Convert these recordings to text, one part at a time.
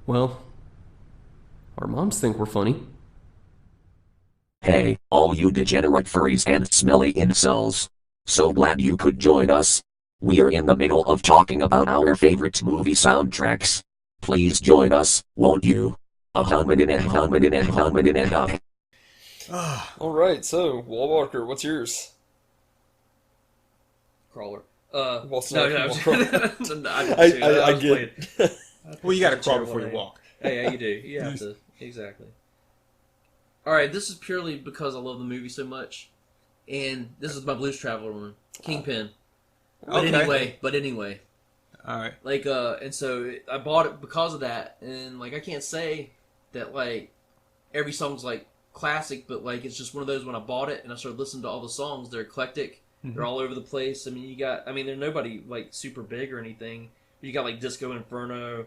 Well, our moms think we're funny. Hey, all you degenerate furries and smelly incels. So glad you could join us. We're in the middle of talking about our favorite movie soundtracks. Please join us, won't you? All right, so Wall Walker, what's yours? Crawler. Wall No, no, Wall Crawler. I I get it. Well, you got to crawl before you walk. Yeah, you do. You have to. Exactly. All right, this is purely because I love the movie so much, and this is my Blues Traveler one, Kingpin. But anyway, all right. like, and so I bought it because of that, and like I can't say that like every song's like classic, but like it's just one of those when I bought it and I started listening to all the songs, they're eclectic, they're all over the place. I mean, they're nobody like super big or anything. You got like Disco Inferno.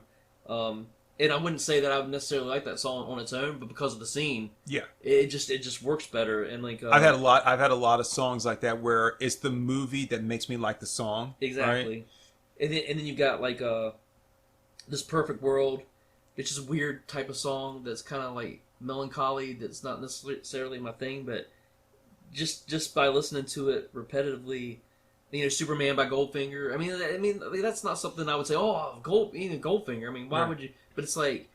And I wouldn't say that I would necessarily like that song on its own, but because of the scene, Yeah. it just works better. And like I've had a lot of songs like that where it's the movie that makes me like the song. exactly. Right? And then you got like This Perfect World, which is a weird type of song that's kind of like melancholy. That's not necessarily my thing, but just by listening to it repetitively. Superman by Goldfinger. I mean, that's not something I would say. Oh, Goldfinger. I mean, why would you? But it's like,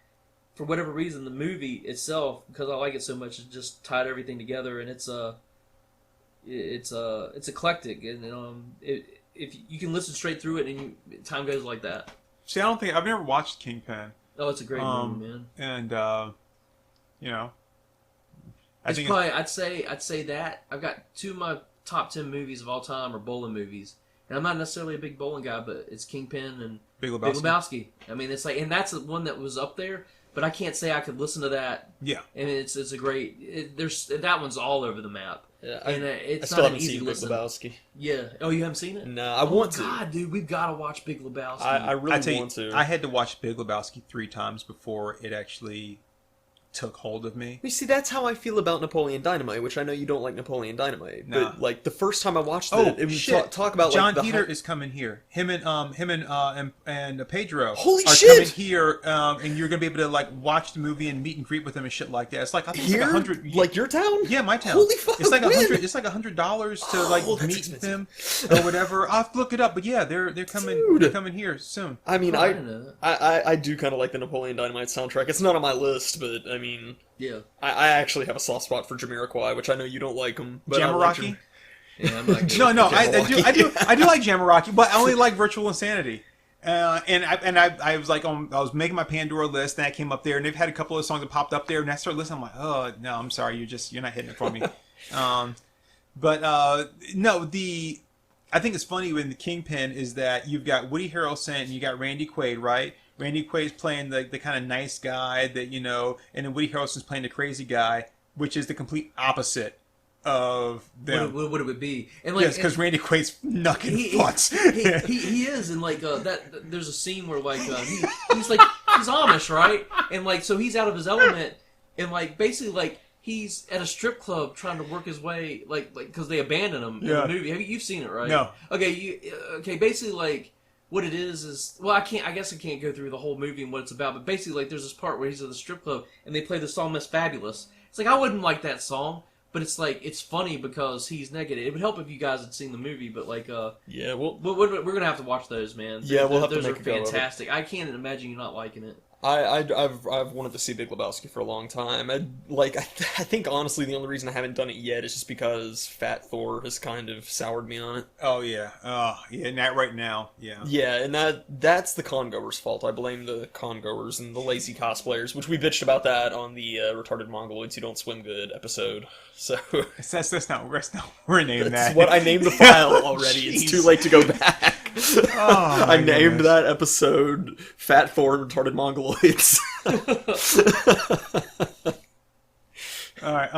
for whatever reason, the movie itself, because I like it so much, it just tied everything together, and it's eclectic, and if you can listen straight through it, and time goes like that. See, I've never watched Kingpin. Oh, it's a great movie, man. And It's probably I'd say that I've got two of my top 10 movies of all time are bowling movies. And I'm not necessarily a big bowling guy, but it's Kingpin and Big Lebowski. Big Lebowski. I mean, it's like, and that's the one that was up there, but I can't say I could listen to that. Yeah. And it's a great, that one's all over the map. Yeah, And I it's still not haven't an easy seen Big listen. Lebowski. Yeah. Oh, you haven't seen it? No, I want to. God, dude, we've got to watch Big Lebowski. I really tell you, want to. I had to watch Big Lebowski 3 times before it actually took hold of me. You see, that's how I feel about Napoleon Dynamite, which I know you don't like Napoleon Dynamite. Nah. But like the first time I watched Oh, it was shit. talk about John like Peter is coming here. Him and Pedro Holy are shit! coming here, and you're gonna be able to like watch the movie and meet and greet with them and shit like that. It's like I think here, it's like $100. like your town. Yeah, my town. Holy fuck! It's like when? $100. It's like $100 to like Oh, that's meet with them expensive. or whatever. I'll have to look it up. But yeah, they're coming. Dude. They're coming here soon. I mean, Oh, I didn't know that. I do kind of like the Napoleon Dynamite soundtrack. It's not on my list, but I mean, Yeah. I actually have a soft spot for Jamiroquai, which I know you don't like them. But I like Jamaraki? Yeah, I'm not No, no, Jamiroquai. I do like Jamaraki, but I only like Virtual Insanity. I was like, I was making my Pandora list, and I came up there, and they've had a couple of songs that popped up there, and I started listening. I'm like, oh no, I'm sorry, you're not hitting it for me. No, I think it's funny when the Kingpin is that you've got Woody Harrelson and you got Randy Quaid, right? Randy Quaid's playing the kind of nice guy that and then Woody Harrelson's playing the crazy guy, which is the complete opposite of them. What it would be. And like, Yes, because Randy Quaid's knucking butts. He is, and like that. There's a scene where like he's Amish, right? And like so he's out of his element, and like basically like he's at a strip club trying to work his way like because they abandon him in the movie. You've seen it, right? No. Okay. Basically like what it is well I guess I can't go through the whole movie and what it's about, but basically like there's this part where he's at the strip club and they play the song Miss Fabulous. It's like I wouldn't like that song. But it's like it's funny because he's negative. It would help if you guys had seen the movie, but like, yeah, well, we're gonna have to watch those, man. Yeah, we'll have to those make are a go of it. fantastic. I can't imagine you not liking it. I've wanted to see Big Lebowski for a long time. I think honestly the only reason I haven't done it yet is just because Fat Thor has kind of soured me on it. Oh yeah, not right now. Yeah. Yeah, and that's the congoers' fault. I blame the congoers and the lazy cosplayers, which we bitched about that on the retarded Mongoloids who don't swim good episode. So That's not we're naming that's that. what I named the file already. It's too late to go back. Oh, I my named goodness. that episode Fat Thor and Retarded Mongoloids. All right.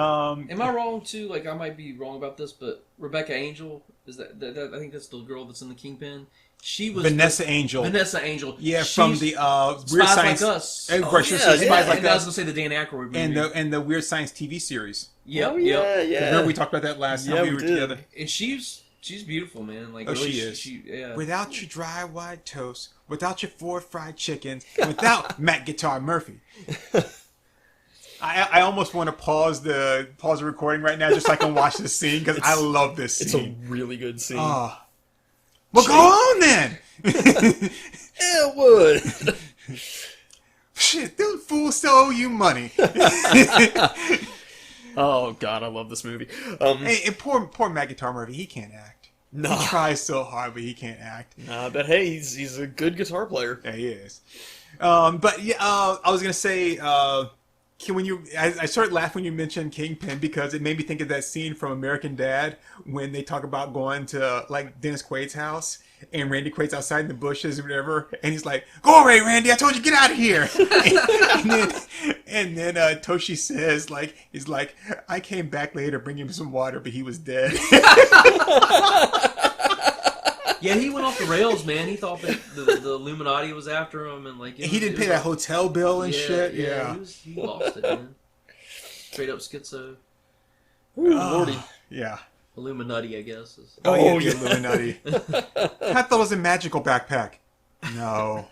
Am I wrong too? Like I might be wrong about this, but Rebecca Angel is that I think that's the girl that's in the Kingpin. She was Vanessa Angel. Vanessa Angel. Yeah, She's from the Weird Spies Science. Like Us. Of course, yeah, Spies yeah. Like And I was Us, gonna say the Dan Aykroyd movie. and the Weird Science TV series. Yep, Oh, yeah, yep. yeah. Remember we talked about that last time we were did. together. And she's She's beautiful, man. Like, Oh, really, she is. Yeah. Without your dry white toast, without your 4 fried chickens, without Matt Guitar Murphy. I almost want to pause the recording right now just so I can watch this scene because I love this scene. It's a really good scene. Well, go on then. It would. Shit, them fools still owe you money. Oh God, I love this movie. Hey, and poor Matt Guitar Murphy, he can't act. Nah, He tries so hard, but he can't act. nah, but hey, he's a good guitar player. Yeah, he is. But yeah, I was gonna say, I started laughing when you mentioned Kingpin because it made me think of that scene from American Dad when they talk about going to like Dennis Quaid's house and Randy Quaid's outside in the bushes or whatever, and he's like, "Go away, Randy! I told you get out of here!" and then Toshi says, he's like, "I came back later to bring him some water, but he was dead." Yeah, he went off the rails, man. He thought that the Illuminati was after him, and like He didn't pay that hotel bill and shit. Yeah. He lost it, man. Straight up schizo. Ooh, Lordy. Yeah. Illuminati, I guess. Oh, Oh, yeah, yeah. the Illuminati. I thought it was a magical backpack. No.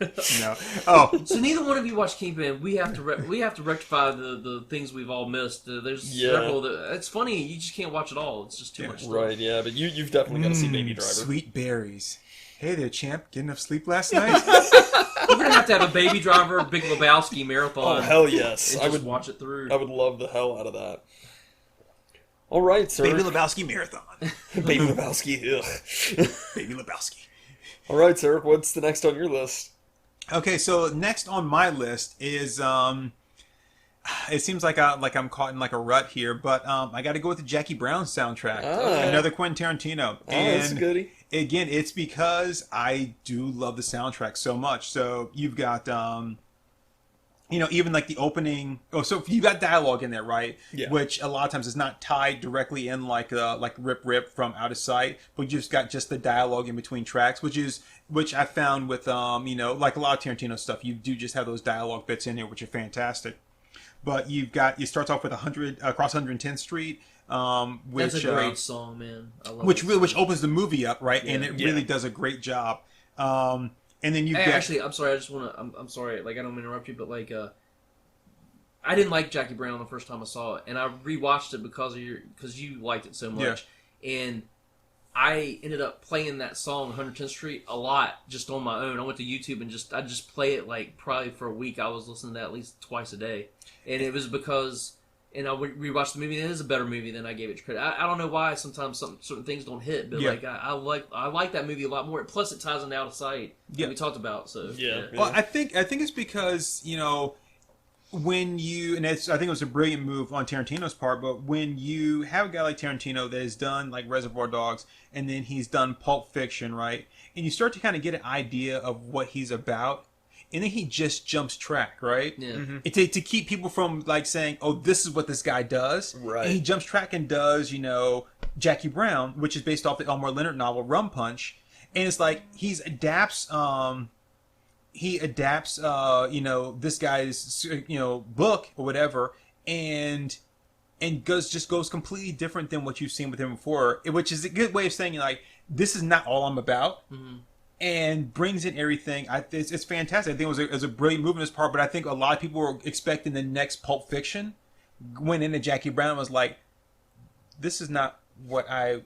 Oh, So neither one of you watched Kingpin. We have to rectify the things we've all missed. There's Yeah. several. It's funny. You just can't watch it all. It's just too much stuff. Right, yeah, but you've definitely got to see Baby Driver. sweet berries. Hey there, champ. Get enough sleep last night? We're gonna have to have a Baby Driver, Big Lebowski marathon. Oh hell yes, and I just would watch it through. I would love the hell out of that. All right, sir. Baby Lebowski marathon. Baby Lebowski. Ugh. Baby Lebowski. All right, sir. What's the next on your list? Okay, so next on my list is it seems like I'm caught in like a rut here, but I got to go with the Jackie Brown soundtrack. Ah. Another Quentin Tarantino. Oh, that's a goodie. Again, it's because I do love the soundtrack so much. So you've got even like the opening. Oh, so you got dialogue in there, right? Yeah. Which a lot of times is not tied directly in like rip from out of sight, but you just got just the dialogue in between tracks, which I found with like a lot of Tarantino stuff. You do just have those dialogue bits in there, which are fantastic. But it starts off with 100 across 110th Street, which That's a great song, man. I love which it. which opens the movie up, right? And it Yeah. really does a great job. And then you Hey, get actually, I'm sorry. I just want to. I'm sorry. Like, I don't mean to interrupt you, but like, I didn't like Jackie Brown the first time I saw it, and I rewatched it because you liked it so much, and I ended up playing that song 110th Street a lot just on my own. I went to YouTube and I just play it like probably for a week. I was listening to that at least twice a day, and it was because. And I rewatched the movie, and it is a better movie than I gave it credit. I don't know why sometimes certain things don't hit, but like I like that movie a lot more. Plus, it ties into Out of Sight that we talked about. So Yeah. Well, I think it's because when you I think it was a brilliant move on Tarantino's part, but when you have a guy like Tarantino that has done like Reservoir Dogs and then he's done Pulp Fiction, right? And you start to kind of get an idea of what he's about. And then he just jumps track, right? Yeah. Mm-hmm. To keep people from like saying, "Oh, this is what this guy does." Right. And he jumps track and does, Jackie Brown, which is based off the Elmore Leonard novel Rum Punch, and it's like he adapts this guy's book or whatever, and goes completely different than what you've seen with him before, which is a good way of saying like this is not all I'm about. Mm-hmm. And brings in everything. It's fantastic. I think it was a brilliant move in this part, but I think a lot of people were expecting the next Pulp Fiction. Went into Jackie Brown and was like, this is not what I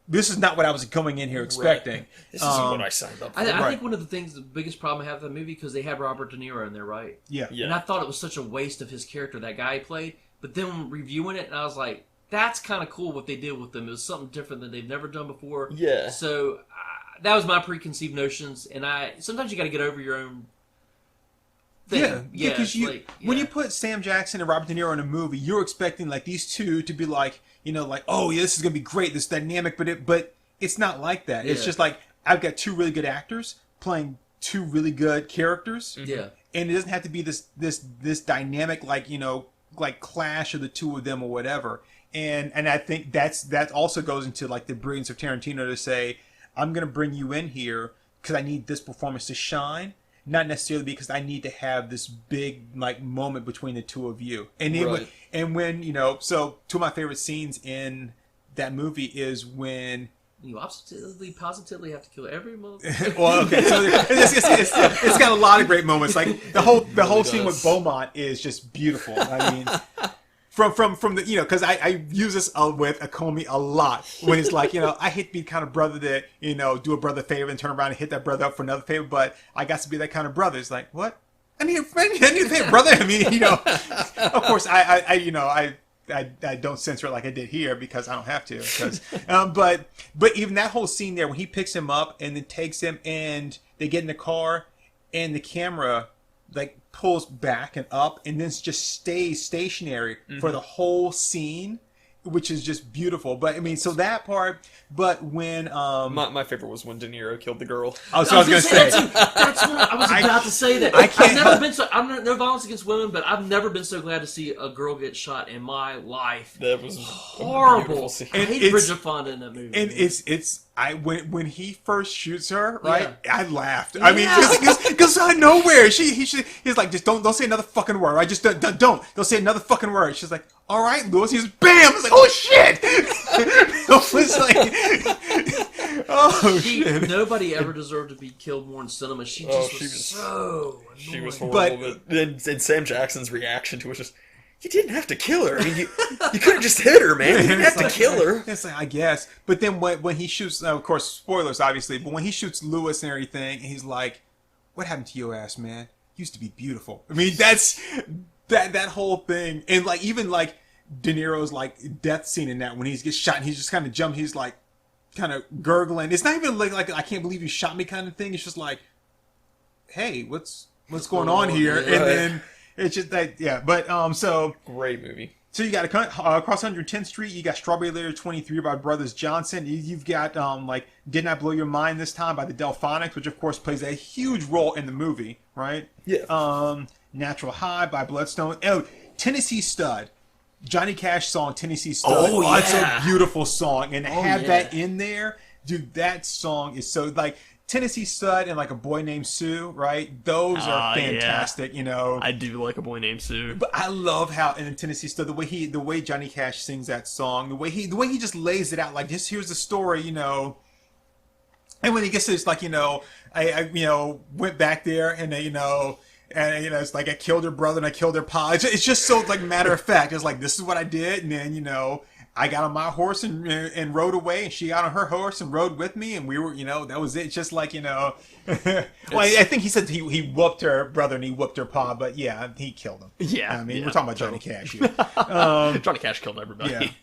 was coming in here expecting. Right. This isn't what I signed up for. I think one of the biggest problem I have with that movie because they had Robert De Niro in there, right? Yeah. And I thought it was such a waste of his character that guy played. But then reviewing it, and I was like, that's kind of cool what they did with them. It was something different that they've never done before. Yeah. So that was my preconceived notions, and sometimes you got to get over your own thing. Yeah, because when you yeah. put Sam Jackson and Robert De Niro in a movie, you're expecting like these two to be like, oh yeah, this is gonna be great, this dynamic, but it's not like that. It's Yeah. just like I've got two really good actors playing two really good characters. Yeah. And it doesn't have to be this dynamic like clash of the two of them or whatever. And I think that also goes into like the brilliance of Tarantino to say, I'm going to bring you in here because I need this performance to shine, not necessarily because I need to have this big like moment between the two of you. And then when so two of my favorite scenes in that movie is when You positively have to kill every mother. Well, okay, so it's got a lot of great moments. Like the whole scene with does. Beaumont is just beautiful. I mean, from the because I use this with Acomi a lot when it's like I hate to be the kind of brother that do a brother favor and turn around and hit that brother up for another favor, but I got to be that kind of brother. It's like what I need a favor, brother. I mean of course I don't censor it like I did here because I don't have to. Because, but even that whole scene there when he picks him up and then takes him and they get in the car and the camera like pulls back and up and then just stays stationary for the whole scene, which is just beautiful. But I mean, so that part. But when my favorite was when De Niro killed the girl. oh, so I was gonna say That's what I was about to say. That I can't- I'm no violence against women, but I've never been so glad to see a girl get shot in my life. That was Horrible. scene. I hate it's- Bridget Fonda in that movie. and it's when he first shoots her, right? Yeah. I laughed. I mean, because out of nowhere, he's like, just don't say another fucking word. I just don't say another fucking word. She's like, all right, Lewis. He's bam. It's like, oh shit. It was like, oh shit. Nobody ever deserved to be killed more in cinema. She just she was was- so annoying. She was horrible, but and Sam Jackson's reaction to it was just, you didn't have to kill her. I mean, you could have just hit her, man. You didn't have to kill her. It's like, I guess. But then when he shoots, of course, spoilers, obviously, but when he shoots Lewis and everything, he's like, what happened to your ass, man? Used to be beautiful. I mean, that's that whole thing. And like, even like De Niro's like death scene in that when he gets shot and he just kind of jumps, he's like kind of gurgling. It's not even like I can't believe you shot me kind of thing. It's just like, hey, what's going on here? Yeah. And then it's just that, yeah. But so Great movie. so you got across 110th Street. You got Strawberry Letter 23 by Brothers Johnson. You've got like Did Not Blow Your Mind This Time by the Delphonics, which of course plays a huge role in the movie, right? Yeah. Natural High by Bloodstone. Oh, Tennessee Stud. Johnny Cash song Tennessee Stud. Oh, It's a yeah. beautiful song, and to have yeah. that in there, dude. That song is so like Tennessee Stud and like A Boy Named Sue, right? Those are yeah. fantastic, I do like A Boy Named Sue. But I love how in Tennessee Stud the way Johnny Cash sings that song, the way he just lays it out like this. Here's the story, And when he gets to this, like I went back there and it's like I killed her brother and I killed her pa. It's just so like matter of fact. It's like this is what I did, and then I got on my horse and rode away, and she got on her horse and rode with me, and we were that was it. It's just like well, I think he said he whooped her brother and he whooped her pa, but yeah, he killed him. Yeah, I mean yeah, we're talking about Johnny Cash here. Johnny Cash killed everybody.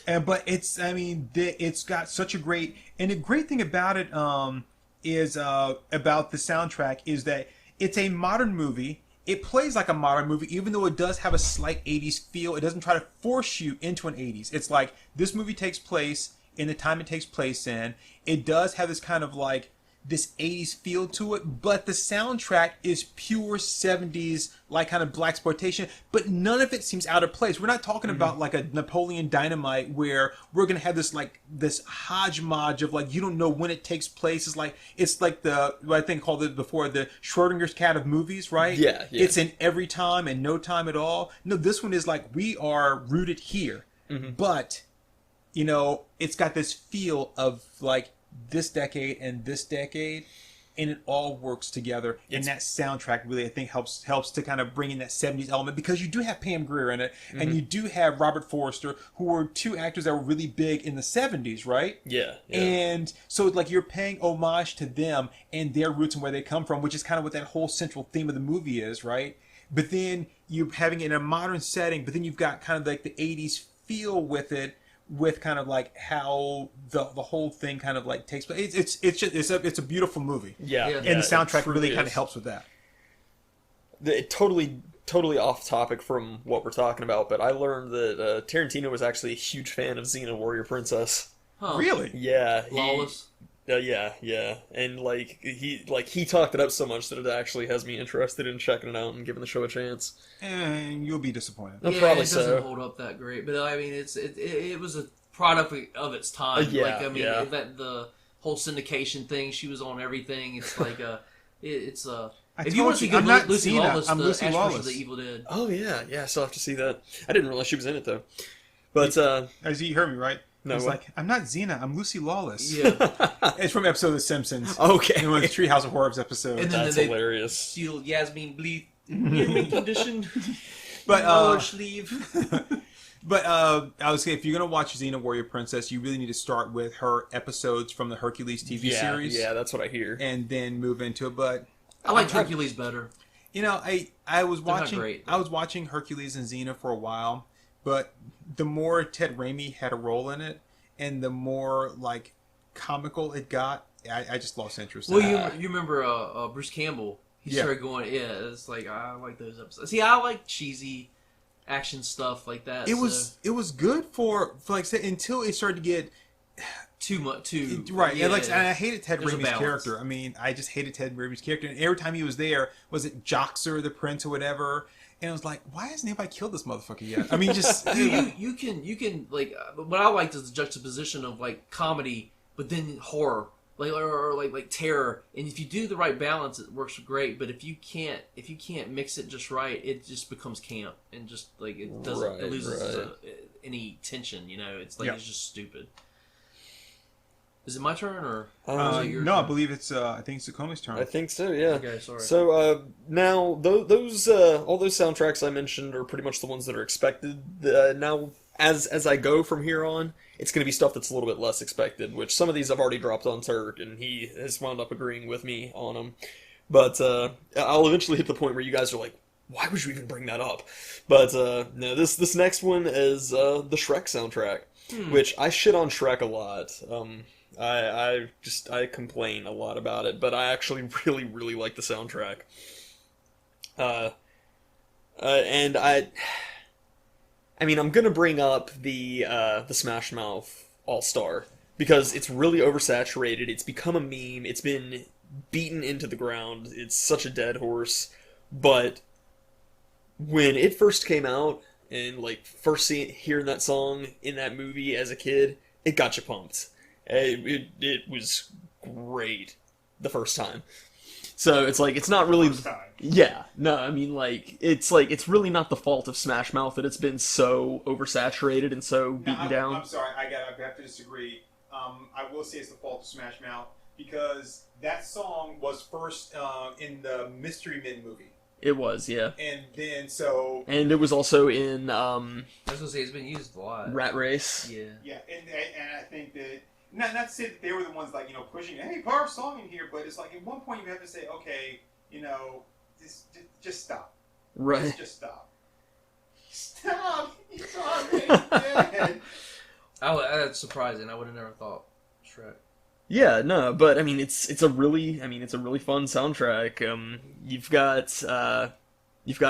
Yeah. But it's got such a great, and the great thing about it is about the soundtrack is that it's a modern movie. It plays like a modern movie, even though it does have a slight 80s feel. It doesn't try to force you into an 80s. It's like this movie takes place in the time it takes place in. It does have this kind of like this 80s feel to it, but the soundtrack is pure 70s, like kind of blaxploitation, but none of it seems out of place. We're not talking about like a Napoleon Dynamite where we're going to have this hodgepodge of like, you don't know when it takes place. It's like what I think called it before, the Schrodinger's cat of movies, right? Yeah. It's in every time and no time at all. No, this one is like, we are rooted here, but it's got this feel of like, this decade and this decade, and it all works together. And that soundtrack really, I think, helps to kind of bring in that 70s element, because you do have Pam Grier in it, and you do have Robert Forster, who were two actors that were really big in the 70s, right? Yeah. And so like you're paying homage to them and their roots and where they come from, which is kind of what that whole central theme of the movie is, right? But then you're having it in a modern setting, but then you've got kind of like the 80s feel with it, with kind of like how the whole thing kind of like takes place. It's a beautiful movie. Yeah. Yeah. And the soundtrack really kind of is. helps with that. It totally off topic from what we're talking about, but I learned that Tarantino was actually a huge fan of Xena Warrior Princess. Huh. Really? Yeah. Lawless. Yeah. And he talked it up so much that it actually has me interested in checking it out and giving the show a chance. And you'll be disappointed. Yeah. Yeah, Probably it doesn't so. hold up that great, but I mean, it was a product of its time. Yeah, like I mean, yeah. that the whole syndication thing, she was on everything. It's like it's I if you want to see told good you, I'm not Lucy Xena, Lawless, I'm the Lucy Ash Lawless. versus the Evil Dead. Oh yeah, I still have to see that. I didn't realize she was in it though. But As you heard me, right? No, It's what? like, I'm not Xena, I'm Lucy Lawless. Yeah. It's from an episode of The Simpsons. Okay. One of the Treehouse of Horrors episodes. And then That's they hilarious. steal Yasmin Bleeth in condition. But, Large sleeve. But I would say if you're gonna watch Xena Warrior Princess, you really need to start with her episodes from the Hercules TV series, Yeah, that's what I hear. and then move into it. But I like Hercules better. you know, I was They're not watching great. I was watching Hercules and Xena for a while, but the more Ted Raimi had a role in it, and the more like comical it got, I just lost interest. Well, in it. you remember Bruce Campbell? He Yeah. started going, yeah, it's like, I like those episodes. See, I like cheesy action stuff like that. It was good for like say until it started to get too much, right. Yeah, and like and I hated Ted There's a Raimi's balance. character. I mean, I just hated Ted Raimi's character, and every time he was there, was it Joxer the Prince or whatever? And it was like, why hasn't anybody killed this motherfucker yet? I mean, just you can like what I liked is the juxtaposition of like comedy, but then horror, like terror. And if you do the right balance, it works great. But if you can't mix it just right, it just becomes camp and just like it doesn't. Right, it loses right. any tension. You know, it's like Yeah. it's just stupid. Is it my turn or? Uh, is it your no, I turn? believe it's I think it's Acomi's turn. I think so, yeah. Okay, sorry. So now those all those soundtracks I mentioned are pretty much the ones that are expected. Now as I go from here on, it's going to be stuff that's a little bit less expected. Which some of these I've already dropped on Turk, and he has wound up agreeing with me on them. But I'll eventually hit the point where you guys are like, why would you even bring that up? But no, this next one is the Shrek soundtrack, which I shit on Shrek a lot. I complain a lot about it, but I actually really like the soundtrack. And I mean, I'm gonna bring up the Smash Mouth All Star because it's really oversaturated. It's become a meme. It's been beaten into the ground. It's such a dead horse. But when it first came out and like first hearing that song in that movie as a kid, it got you pumped. It was great the first time. So it's like, it's not really... First time. Yeah, no, I mean, like, it's really not the fault of Smash Mouth that it's been so oversaturated and so beaten down. I'm sorry, I have to disagree. I will say it's the fault of Smash Mouth because that song was first in the Mystery Men movie. It was, yeah. And then so... And it was also in I was gonna say it's been used a lot. Rat Race. Yeah. Yeah, and I think that... Not to say that they were the ones, like, you know, pushing, hey, put our song in here, but it's like, at one point you have to say, okay, you know, just stop. Right. Just stop. Stop! He's already dead. Oh, That's surprising. I would have never thought Shrek. Yeah, no, but I mean, it's a really fun soundtrack. You've got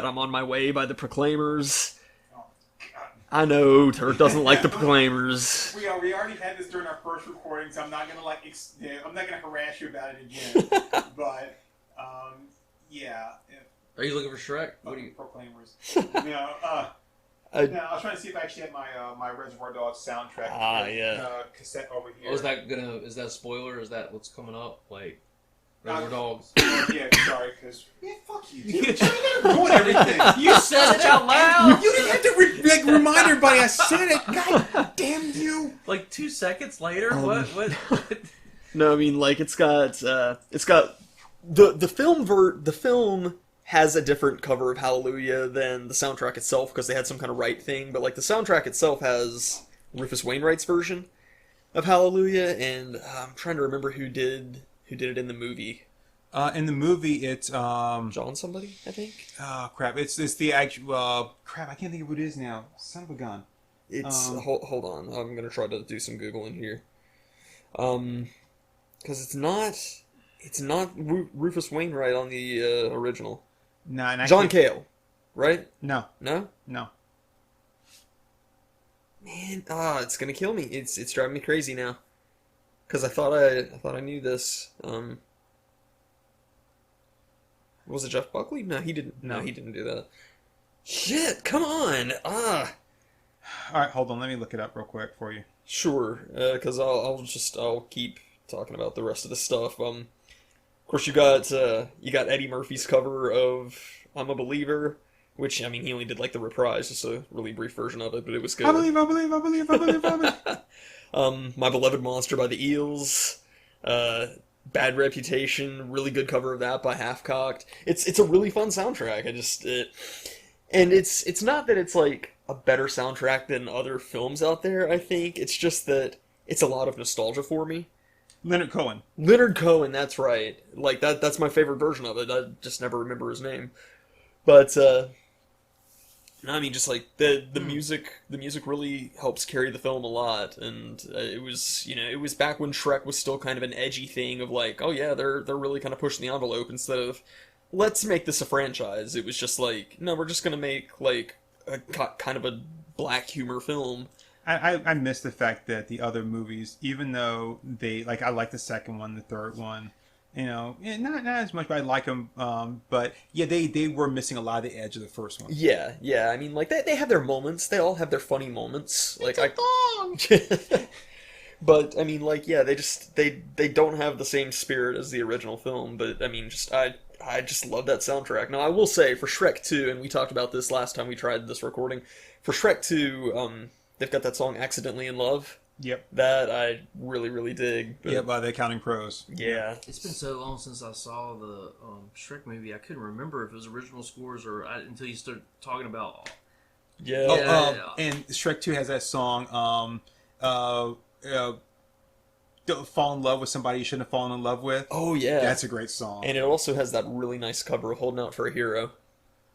I'm on My Way by the Proclaimers. Oh, God. I know Turk doesn't like the Proclaimers. We already had this during our first recording, so I'm not gonna I'm not gonna harass you about it again. But yeah. Are you looking for Shrek? What do you? Proclaimers? No, I was trying to see if I actually had my Reservoir Dogs soundtrack cassette over here. Oh, is that a spoiler? Is that what's coming up? Like Reservoir Dogs? Yeah, sorry, because fuck you. Dude. You're ruin everything. You said it out loud. You didn't have to remind everybody I said it. God damn you! Like 2 seconds later. What? No, I mean, like it's got the film has a different cover of Hallelujah than the soundtrack itself because they had some kind of right thing, but like the soundtrack itself has Rufus Wainwright's version of Hallelujah, and I'm trying to remember who did it in the movie. In the movie, it's John somebody, I think. Oh crap! It's the actual crap. I can't think of what it is now. Son of a gun. It's hold on. I'm gonna try to do some googling here. Because it's not Rufus Wainwright on the original. No, and John Cale, right? No, No. no. Man, it's gonna kill me. It's driving me crazy now. Cause I thought I knew this. Was it Jeff Buckley? No, he didn't. No, he didn't do that. Shit! Come on! All right, hold on. Let me look it up real quick for you. Sure. Cause I'll keep talking about the rest of the stuff. Of course, you got Eddie Murphy's cover of "I'm a Believer," which, I mean, he only did like the reprise, just a really brief version of it, but it was good. I believe, I believe, I believe, I believe, I believe. My Beloved Monster by the Eels, Bad Reputation, really good cover of that by Half Cocked. It's a really fun soundtrack. And it's not that it's like a better soundtrack than other films out there, I think. It's just that it's a lot of nostalgia for me. Leonard Cohen. Leonard Cohen, that's right. Like, that's my favorite version of it. I just never remember his name. But, no, I mean, just like, the music really helps carry the film a lot, and it was back when Shrek was still kind of an edgy thing of like, oh yeah, they're really kind of pushing the envelope instead of, let's make this a franchise. It was just like, no, we're just gonna make, like, a kind of a black humor film. I miss the fact that the other movies, even though they, like, I like the second one, the third one, not as much, but I like them, but yeah, they were missing a lot of the edge of the first one. Yeah, I mean, like, they have their moments, they all have their funny moments. Like, but, I mean, like, yeah, they don't have the same spirit as the original film, but, I mean, I just love that soundtrack. Now, I will say, for Shrek 2, and we talked about this last time we tried this recording, for Shrek 2, they've got that song Accidentally in Love. Yep. That I really, really dig. But... yeah, by the Accounting Pros. Yeah. It's been so long since I saw the Shrek movie, I couldn't remember if it was original scores or until you started talking about... Yeah. And Shrek 2 has that song, Don't Fall in Love with Somebody You Shouldn't Have Fallen in Love With. Oh, yeah. That's a great song. And it also has that really nice cover of Holding Out for a Hero.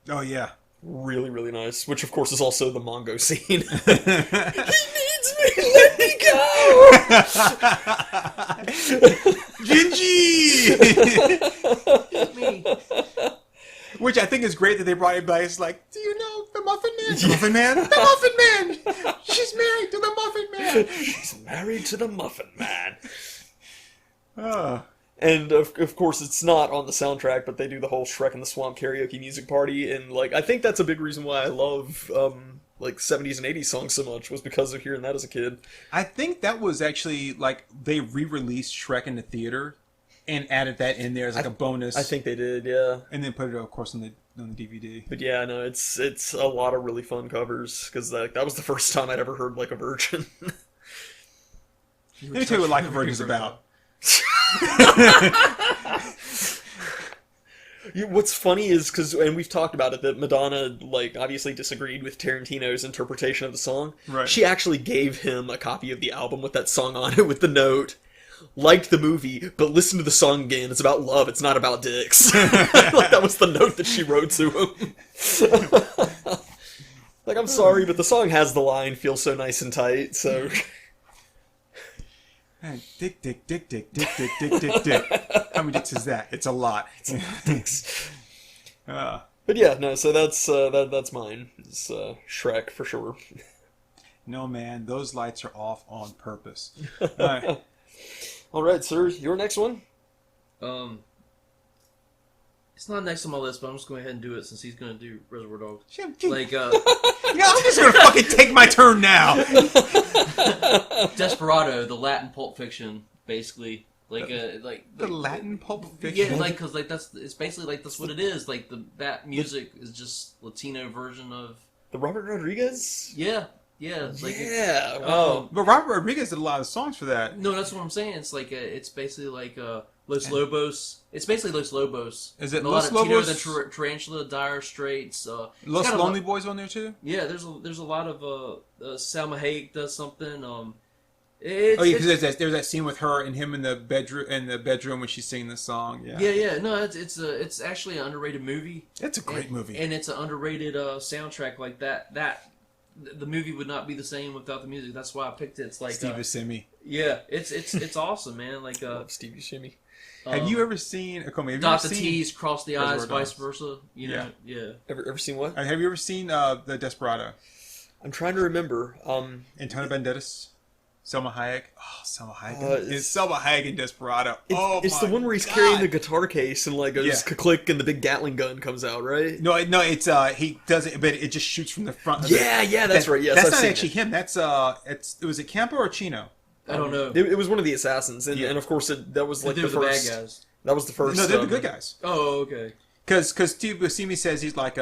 Oh, yeah. Really, really nice. Which, of course, is also the Mongo scene. He needs me! Let me go! Gingy! Me. Which I think is great that they brought it back. It's like, do you know the Muffin Man? The Muffin Man? The Muffin Man! She's married to the Muffin Man! She's married to the Muffin Man. Oh. And, of course, it's not on the soundtrack, but they do the whole Shrek in the Swamp karaoke music party, and, like, I think that's a big reason why I love, like, 70s and 80s songs so much, was because of hearing that as a kid. I think that was actually, like, they re-released Shrek in the theater and added that in there as, like, a bonus. I think they did, yeah. And then put it, of course, on the DVD. But yeah, no, it's a lot of really fun covers, because that was the first time I'd ever heard Like a Virgin. Let me tell you what Like a Virgin's about. What's funny is and we've talked about it, that Madonna, like, obviously disagreed with Tarantino's interpretation of the song. Right. She She actually gave him a copy of the album with that song on it with the note, liked the movie, but listen to the song again. It's about love. It's not about dicks. Like, that was the note that she wrote to him. Like, I'm sorry, but the song has the line, "Feels so nice and tight," so... Dick, dick, dick, dick, dick, dick, dick, dick, dick. How many dicks is that? It's a lot. It's a lot of dicks. But yeah, no, so that's mine. It's Shrek, for sure. No, man, those lights are off on purpose. All right, sir, your next one? It's not next on my list, but I'm just going ahead and do it since he's going to do Reservoir Dogs. Like, I'm just going to fucking take my turn now. Desperado, the Latin Pulp Fiction, basically. The Latin Pulp Fiction? Yeah, like, because, like, it's basically, like, that's what it is. Like, that music is just Latino version of... The Robert Rodriguez? Yeah. Like, yeah. But Robert Rodriguez did a lot of songs for that. No, that's what I'm saying. It's like it's basically like Los Lobos. It's basically Los Lobos. Is it and Los Tito Lobos? the Tarantula, Dire Straits. Los Lonely Boys on there too. Yeah, there's a lot of Salma Hayek does something. Because there's that scene with her and him in the bedroom when she's singing the song. Yeah. No, it's actually an underrated movie. It's a great movie, and it's an underrated soundtrack like that. The movie would not be the same without the music. That's why I picked it. It's like Steve Buscemi. Yeah, it's awesome, man. Like love Steve Buscemi. Have you ever seen Acomi? Dot the T's, cross the I's, vice versa. You know, yeah. Ever seen what? Have you ever seen the Desperado? I'm trying to remember. Antonio Banderas, Selma Hayek. Oh, Selma Hayek. It's Selma Hayek in Desperado. It's the one where he's carrying the guitar case and like goes click and the big Gatling gun comes out, right? No, it's he does it, but it just shoots from the front. Yeah, that's right. Yes, that's not actually him. That's was it Campo or Chino? I don't know. It was one of the assassins, and of course that was like the first. Bad guys. That was the first. No, they're the good guys. Oh, okay. Because Steve Buscemi says he's like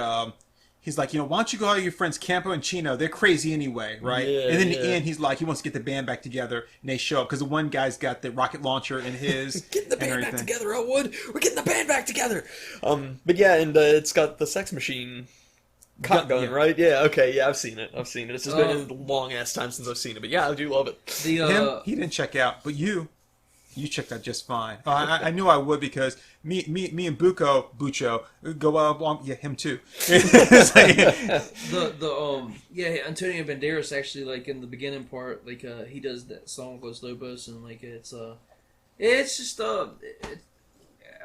he's like, why don't you go out with your friends Campo and Chino? They're crazy anyway, right? Yeah, and then in yeah. the end, he's like, he wants to get the band back together, and they show up because the one guy's got the rocket launcher in his. Getting the and band back everything. together, Elwood. We're getting the band back together. But yeah, and it's got the Sex Machine cop gun, Yeah. right? Yeah, okay, yeah, I've seen it. It's just been a long ass time since I've seen it, but yeah, I do love it. Him, he didn't check out, but you checked out just fine. I knew I would because me and Bucho go up on him too. It's like- Antonio Banderas actually, like, in the beginning part, like, he does that song Los Lobos, and like it's just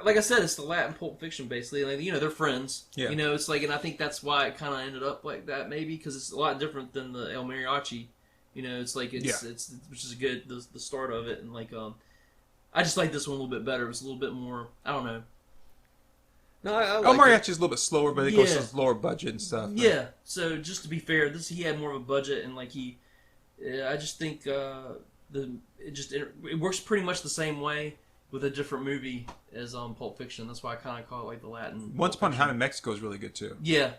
like I said, it's the Latin Pulp Fiction basically. Like, they're friends. Yeah. It's like, and I think that's why it kind of ended up like that, maybe because it's a lot different than the El Mariachi. It's like it's which is good the start of it, and like I just like this one a little bit better. It was a little bit more, I don't know. No, I El like it. Mariachi is a little bit slower, but it goes to lower budget and stuff. Yeah. So just to be fair, he had more of a budget, and like I just think it works pretty much the same way with a different movie as Pulp Fiction. That's why I kind of call it like the Latin. Once Upon a Pulp Time in Mexico is really good too. Yeah.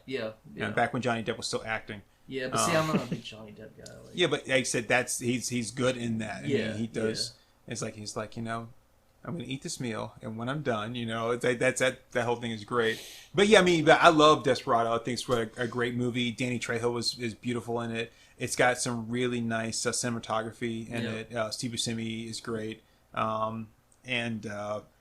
And back when Johnny Depp was still acting. Yeah, but see, I'm not a big Johnny Depp guy. Like, Yeah, but like I said, he's good in that. I mean, he does. Yeah. It's like he's like, I'm gonna eat this meal, and when I'm done, that whole thing is great. But yeah, but I love Desperado. I think it's a great movie. Danny Trejo is beautiful in it. It's got some really nice cinematography in it. Steve Buscemi is great.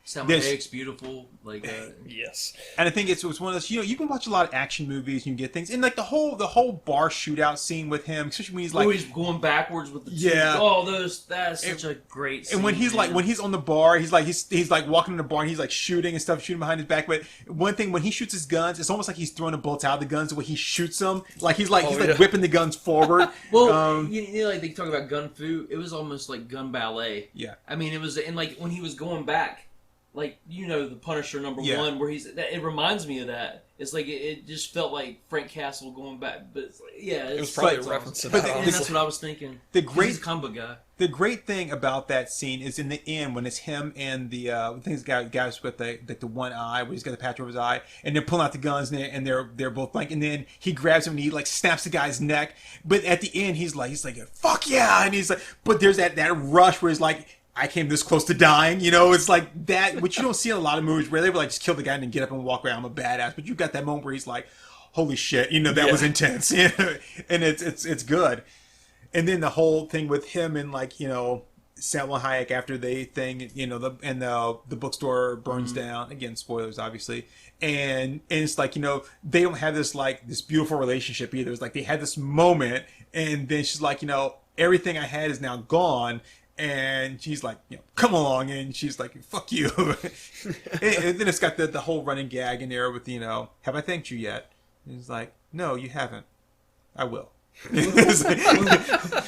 Salma Hayek's beautiful. Like, Yes. And I think it's one of those, you can watch a lot of action movies and you get things. And like the whole bar shootout scene with him, especially when he's like, he's going backwards with the Yeah. that's such a great scene. and when he's like, when he's on the bar, he's like walking in the bar and he's like shooting and stuff, shooting behind his back. But one thing, when he shoots his guns, it's almost like he's throwing the bullets out of the guns. The way he shoots them, like he's like whipping the guns forward. Well, like they talk about gun fu, it was almost like gun ballet. Yeah. I mean, it was, and like when he was going back, like, the Punisher #1, where it reminds me of that. It's like it just felt like Frank Castle going back, but it's like, It was probably a reference to that. And that's what I was thinking. He's a comic book guy. The great thing about that scene is in the end when it's him and the guys with the one eye, where he's got the patch over his eye, and they're pulling out the guns and they're both blank, and then he grabs him and he like snaps the guy's neck. But at the end he's like fuck yeah, and he's like, but there's that rush where he's like, I came this close to dying, It's like that, which you don't see in a lot of movies where they would like just kill the guy and then get up and walk away. I'm a badass, but you've got that moment where he's like, "Holy shit!" That was intense, and it's good. And then the whole thing with him and like Salma Hayek after the bookstore burns down again, spoilers obviously, and it's like they don't have this beautiful relationship either. It's like they had this moment, and then she's like everything I had is now gone. And she's like, come along. And she's like, fuck you. and then it's got the whole running gag in there with, have I thanked you yet? And he's like, no, you haven't. I will.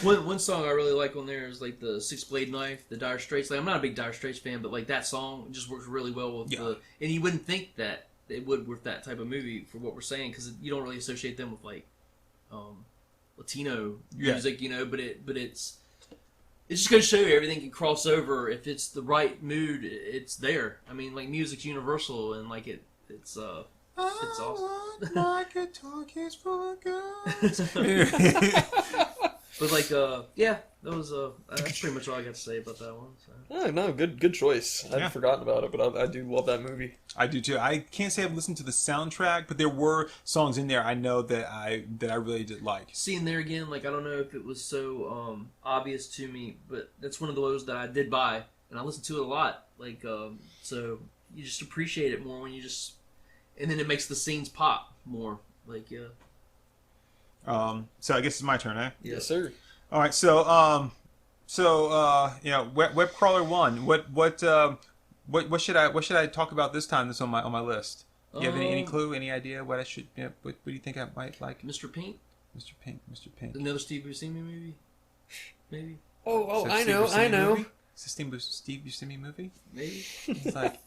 One song I really like on there is like the Six Blade Knife, the Dire Straits. Like, I'm not a big Dire Straits fan, but like that song just works really well with and you wouldn't think that it would with that type of movie for what we're saying, because you don't really associate them with like Latino music, but it's just going to show you everything can cross over. If it's the right mood, it's there. I mean, like, music's universal, and like it's awesome. My guitar case full of guns. But like, that was that's pretty much all I got to say about that one. So. Oh, no, good choice. I'd forgotten about it, but I do love that movie. I do too. I can't say I've listened to the soundtrack, but there were songs in there I know that I really did like. Seeing there again, like, I don't know if it was so obvious to me, but that's one of those that I did buy, and I listened to it a lot. Like, so you just appreciate it more when you just, and then it makes the scenes pop more. Like, So I guess it's my turn, eh? Yes, sir. All right. So Web Crawler 1. What should I talk about this time? That's on my list. Do you have any clue, any idea what I should? What do you think I might like? Mr. Pink. Mr. Pink. Another Steve Buscemi movie. Maybe. Oh, Is I that know. Steve Buscemi movie? Is this Steve Buscemi movie? Maybe. It's like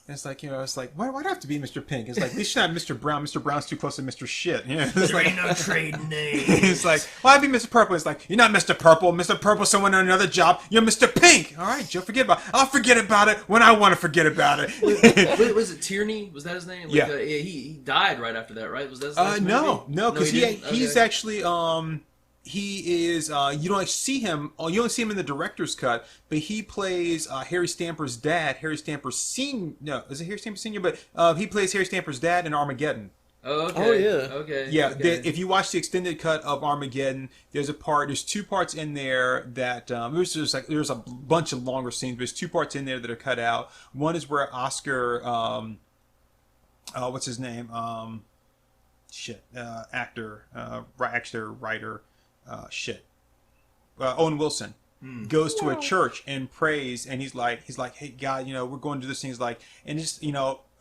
And it's like, it's like, why do I have to be Mr. Pink? It's like, at least you're not Mr. Brown. Mr. Brown's too close to Mr. Shit. It's like, no trading names. it's like, why be Mr. Purple? It's like, you're not Mr. Purple. Mr. Purple's someone on another job. You're Mr. Pink. All right, Joe, forget about it. I'll forget about it when I want to forget about it. Was it Tierney? Was that his name? Yeah. He died right after that, right? Was that his last no, because he didn't? he's Okay. actually, he is, you don't see him, you only see him in the director's cut, but he plays Harry Stamper's dad, Harry Stamper Senior, no, is it Harry Stamper Senior? But he plays Harry Stamper's dad in Armageddon. Oh, okay. Oh, yeah. Okay. Yeah, okay. if you watch the extended cut of Armageddon, there's two parts in there that, there's a bunch of longer scenes, but there's two parts in there that are cut out. One is where Oscar, what's his name? Actor, writer, Owen Wilson goes to a church and prays, and he's like, hey God, we're going to do this thing. He's like, and just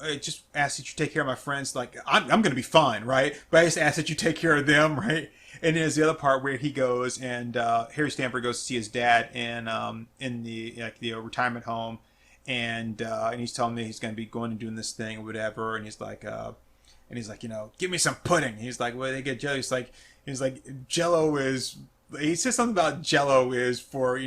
I just ask that you take care of my friends. Like I'm going to be fine, right? But I just ask that you take care of them, right? And there's the other part where he goes and Harry Stamper goes to see his dad in the retirement home, and he's telling me he's going to be going and doing this thing or whatever, and he's like, give me some pudding. He's like, well, they get Jello. He's like, Jello is. He says something about Jello is for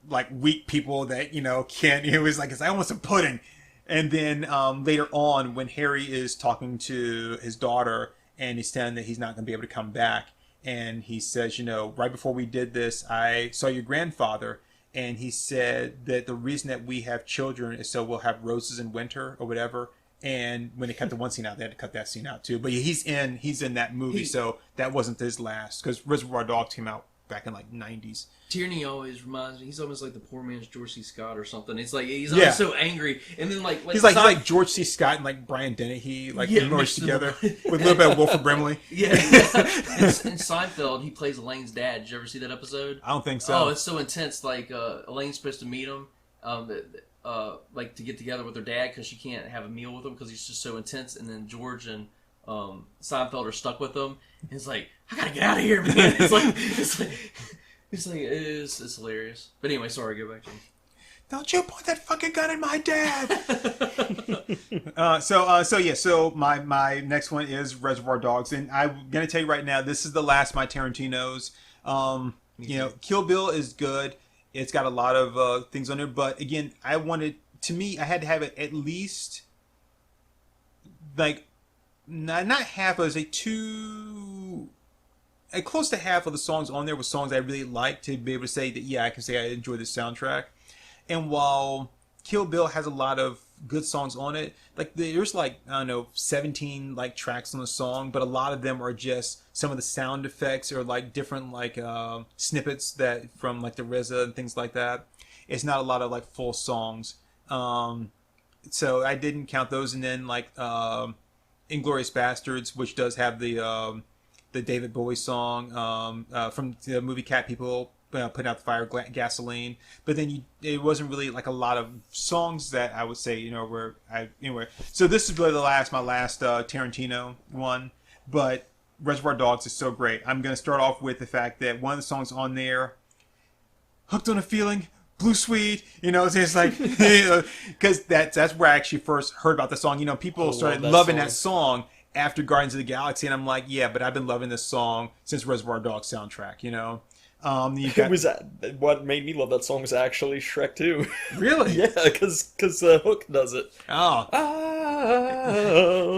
like weak people that can't. He was like, I want some pudding. And then later on, when Harry is talking to his daughter and he's telling that he's not going to be able to come back, and he says, right before we did this, I saw your grandfather, and he said that the reason that we have children is so we'll have roses in winter or whatever. And when they cut the one scene out, they had to cut that scene out too. But he's in that movie, so that wasn't his last, because Reservoir Dogs came out back in like '90s. Tierney always reminds me. He's almost like the poor man's George C. Scott or something. It's like he's always so angry, and then he's like George C. Scott and like Brian Dennehy, merged together with a little bit of Wilford Brimley. Yeah. In Seinfeld, he plays Elaine's dad. Did you ever see that episode? I don't think so. Oh, it's so intense. Like Elaine's supposed to meet him. Like to get together with her dad because she can't have a meal with him because he's just so intense. And then George and Seinfeld are stuck with him. And it's like, I gotta get out of here, man. It's hilarious. But anyway, sorry, go back to you. Don't you point that fucking gun at my dad! So my next one is Reservoir Dogs, and I'm gonna tell you right now, this is the last of my Tarantinos. Kill Bill is good. It's got a lot of things on it, but again, I had to have it at least like not half, but close to half of the songs on there were songs I really liked to be able to say that I can say I enjoy the soundtrack. And while Kill Bill has a lot of good songs on it, like there's 17 like tracks on the song, but a lot of them are just some of the sound effects or like different like snippets that from like the RZA and things like that. It's not a lot of like full songs, so I didn't count those. And then like Inglourious Bastards, which does have the David Bowie song from the movie Cat People, putting out the fire, gasoline. But then it wasn't really like a lot of songs that I would say anyway. So this is really my last Tarantino one, but Reservoir Dogs is so great. I'm gonna start off with the fact that one of the songs on there, "Hooked on a Feeling," Blue Suede, it's like, because that's where I actually first heard about the song. People started loving that song after Guardians of the Galaxy, and I'm like, yeah, but I've been loving this song since Reservoir Dogs soundtrack. It was what made me love that song was actually Shrek 2. Really? Yeah, because Hook does it. Oh,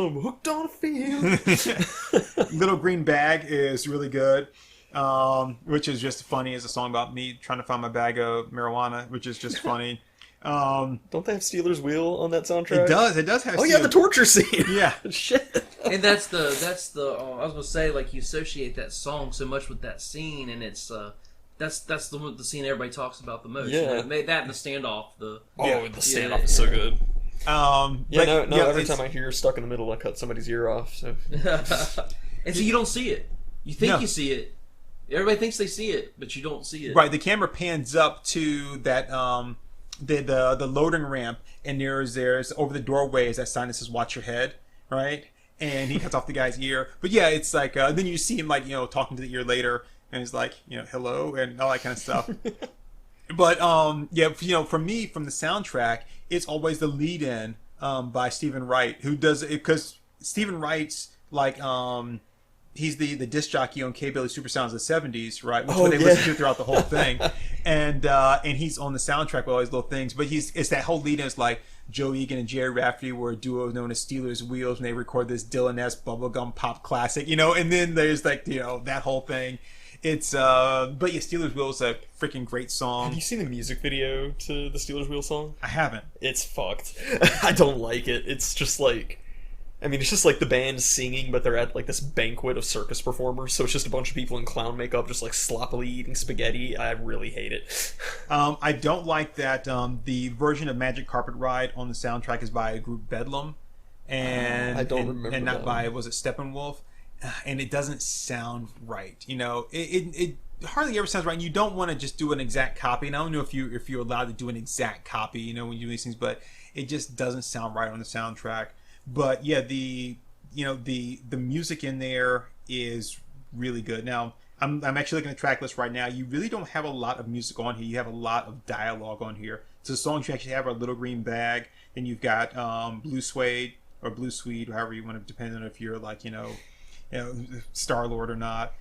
I'm hooked on a feeling. Little Green Bag is really good, which is just funny as a song about me trying to find my bag of marijuana, which is just funny. Don't they have Steeler's Wheel on that soundtrack? It does have. Oh yeah, the torture scene. Yeah. Shit. And that's the I was gonna say, like, you associate that song so much with that scene, and it's that's the scene everybody talks about the most. Yeah. That and the standoff. The standoff is so good. Every it's time I hear "Stuck in the Middle," I cut somebody's ear off. So. And so you don't see it. You think you see it. Everybody thinks they see it, but you don't see it. Right. The camera pans up to that the loading ramp, and there's over the doorway is that sign that says "Watch Your Head," right? And he cuts off the guy's ear. But yeah, it's like then you see him like talking to the ear later, and he's like hello and all that kind of stuff. But yeah, for me, from the soundtrack, it's always the lead in by Stephen Wright, who does it because Stephen Wright's like he's the disc jockey on K Billy Super Sounds of the '70s, right? Which is what they listen to throughout the whole thing, and he's on the soundtrack with all these little things. But it's that whole lead in. It's like Joe Egan and Jerry Rafferty were a duo known as Steelers Wheels, and they record this Dylan-esque bubblegum pop classic, and then there's like that whole thing. It's but yeah, Steelers Wheels is a freaking great song. Have you seen the music video to the Steelers Wheel song? I haven't. It's fucked. I don't like it. It's just like, it's just like the band singing, but they're at like this banquet of circus performers, so it's just a bunch of people in clown makeup just like sloppily eating spaghetti. I really hate it. I don't like that the version of Magic Carpet Ride on the soundtrack is by a group Bedlam, and I don't remember and not that. by, was it Steppenwolf? And it doesn't sound right. It hardly ever sounds right. And you don't want to just do an exact copy. And I don't know if you're allowed to do an exact copy, when you do these things, but it just doesn't sound right on the soundtrack. But yeah, the music in there is really good. Now, I'm actually looking at the track list right now. You really don't have a lot of music on here. You have a lot of dialogue on here. So the songs you actually have are Little Green Bag. Then you've got Blue Suede or Blue Swede, however you want to, depending on if you're like, Star Lord or not.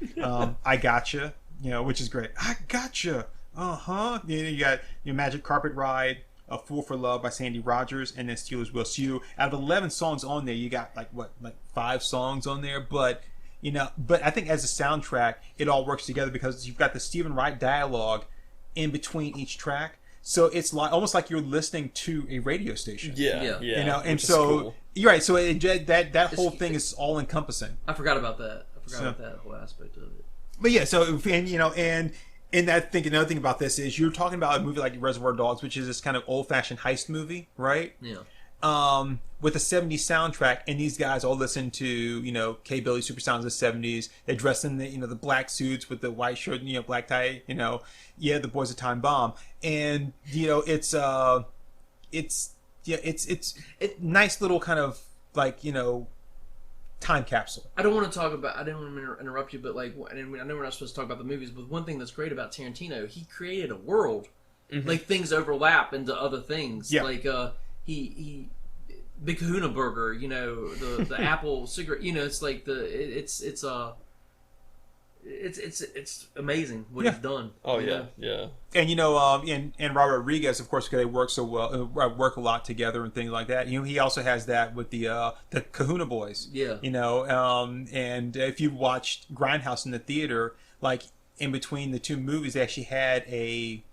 I Gotcha, which is great. I Gotcha. You got your Magic Carpet Ride, A Fool for Love by Sandy Rogers, and then Steelers Will. So out of 11 songs on there, you got like 5 songs on there. But but I think as a soundtrack, it all works together because you've got the Stephen Wright dialogue in between each track. So it's like almost like you're listening to a radio station. Yeah. And so cool. you're right. So that whole thing is all encompassing. I forgot about that. About that whole aspect of it. But yeah, so and I think another thing about this is you're talking about a movie like Reservoir Dogs, which is this kind of old-fashioned heist movie, right? Yeah. With a 70s soundtrack, and these guys all listen to K Billy Super Sounds of the 70s. They dress in the black suits with the white shirt and black tie. The Boys of Time Bomb, and it's nice little kind of like time capsule. I don't want to talk about. I didn't want to interrupt you, but like, I know we're not supposed to talk about the movies, but one thing that's great about Tarantino, he created a world. Mm-hmm. Like things overlap into other things. Yeah. Like he Big Kahuna Burger, the Apple cigarette. It's like it's amazing what he's done. Oh yeah. And and Robert Rodriguez, of course, because they work so well, work a lot together and things like that. He also has that with the Kahuna Boys. Yeah. And if you watched Grindhouse in the theater, like in between the two movies, they actually had a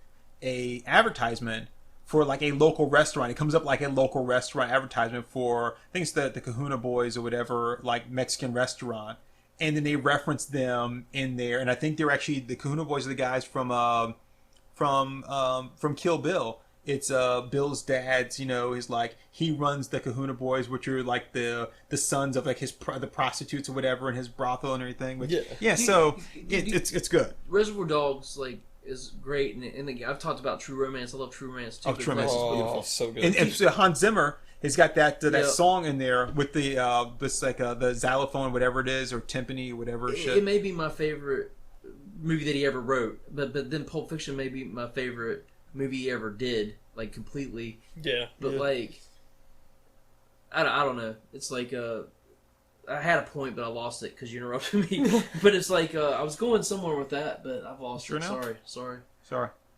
advertisement for like a local restaurant. It comes up like a local restaurant advertisement for, I think it's the Kahuna Boys or whatever, like Mexican restaurant. And then they reference them in there. And I think they're actually, the Kahuna Boys are the guys from Kill Bill. It's Bill's dad's, is like, he runs the Kahuna Boys, which are like the sons of like the prostitutes or whatever in his brothel and everything. Which, so it's good. Reservoir Dogs, like, is great, and I've talked about True Romance. I love True Romance too. True Romance is beautiful, so good. And so Hans Zimmer has got that song in there with the this like the xylophone, whatever it is, or timpani, whatever. It may be my favorite movie that he ever wrote, but then Pulp Fiction may be my favorite movie he ever did, like completely. Yeah, but like, I don't know. It's like I had a point, but I lost it because you interrupted me. But it's like I was going somewhere with that, but I've lost it. Now? Sorry.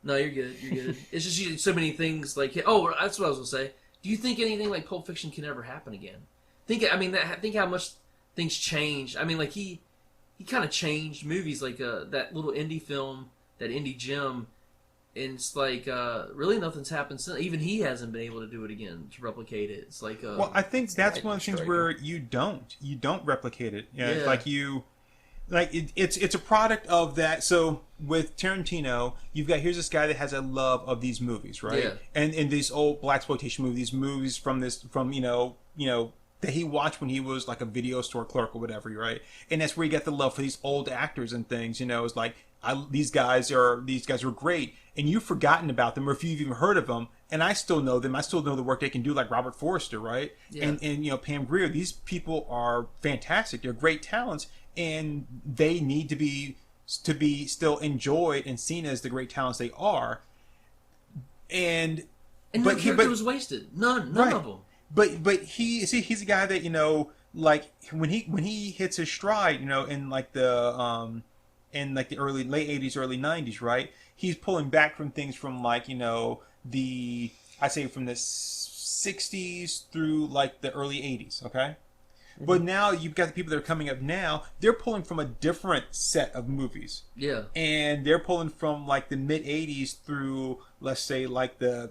No, you're good. It's just so many things. Like, oh, that's what I was gonna say. Do you think anything like Pulp Fiction can ever happen again? Think how much things changed. I mean, like he kind of changed movies, like that little indie film, that indie gem. And it's like really nothing's happened since. Even he hasn't been able to do it again, to replicate it. It's like well, I think that's one of the things where you don't replicate it. It's like it's a product of that. So with Tarantino, you've got, here's this guy that has a love of these movies, right? Yeah. And in these old blaxploitation movies, from that he watched when he was like a video store clerk or whatever, right? And that's where you get the love for these old actors and things. It's like, these guys are great, and you've forgotten about them, or if you've even heard of them. And I still know them. I still know the work they can do, like Robert Forster, right? Yeah. And Pam Grier. These people are fantastic. They're great talents, and they need to be still enjoyed and seen as the great talents they are. and And no character was wasted. None Right. of them. but he's a guy that, you know, like when he hits his stride, you know, in like the late 80s, early 90s, right? He's pulling back from things from, like, you know, I'd say from the 60s through like the early 80s, okay? But now you've got the people that are coming up now, they're pulling from a different set of movies. Yeah. And they're pulling from like the mid 80s through, let's say, like the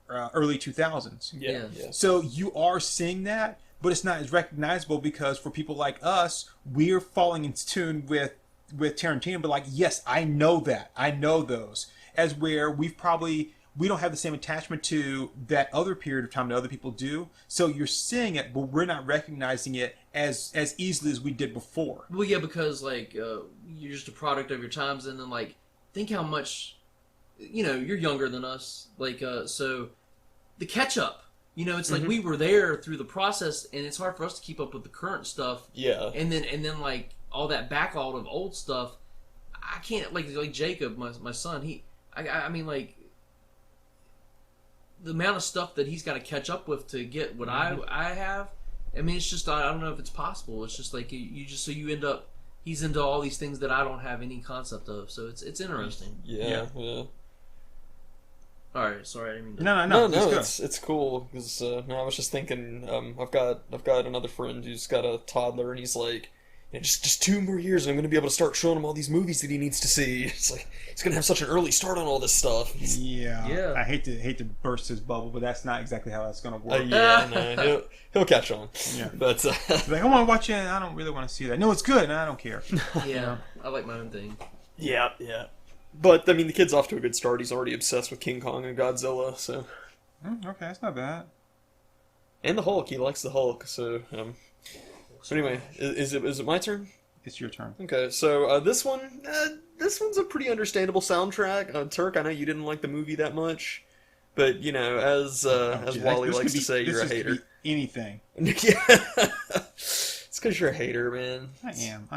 early 2000s. Yeah. So you are seeing that, but it's not as recognizable because for people like us, we're falling in tune with Tarantino. But like, yes, I know that. I know those. As where we don't have the same attachment to that other period of time that other people do. So you're seeing it, but we're not recognizing it as easily as we did before. Well, yeah, because like you're just a product of your times, and then like think how much, you know, you're younger than us. Like so, the catch up. You know, it's like we were there through the process, and it's hard for us to keep up with the current stuff. Yeah. And then like all that backlog of old stuff, I can't like Jacob, my son. I mean like. The amount of stuff that he's got to catch up with to get what I have, I mean, it's just I don't know if it's possible. It's just like you end up he's into all these things that I don't have any concept of. So it's interesting. Yeah. All right, sorry, I didn't mean to. No, It's cool because I was just thinking I've got another friend who's got a toddler and he's like, just 2 more years and I'm going to be able to start showing him all these movies that he needs to see. It's like he's going to have such an early start on all this stuff. Yeah. I hate to burst his bubble, but that's not exactly how that's going to work. No, he'll catch on. Yeah. But like, I want to watch it. I don't really want to see that. No, it's good. And I don't care. Yeah, I like my own thing. yeah. But I mean, the kid's off to a good start. He's already obsessed with King Kong and Godzilla. So Okay, that's not bad. and the Hulk. He likes the Hulk. So anyway, is it my turn? It's your turn. Okay, so this one's a pretty understandable soundtrack. Turk, I know you didn't like the movie that much, but you know, as Wally likes to say, you're a hater. Anything. Yeah, it's because you're a hater, man. I am.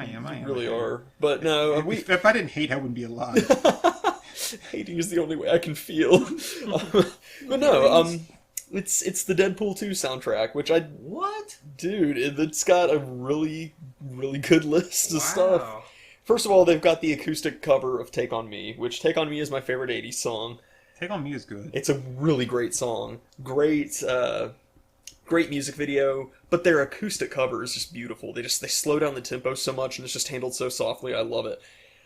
You really are. But no, if I didn't hate, I wouldn't be alive. hating is the only way I can feel. But no, it's the Deadpool 2 soundtrack, which dude, it's got a really, really good list of stuff. First of all, they've got the acoustic cover of Take On Me, which Take On Me is my favorite 80s song. Take On Me is good. It's a really great song. Great music video, but their acoustic cover is just beautiful. They slow down the tempo so much, and it's just handled so softly. I love it.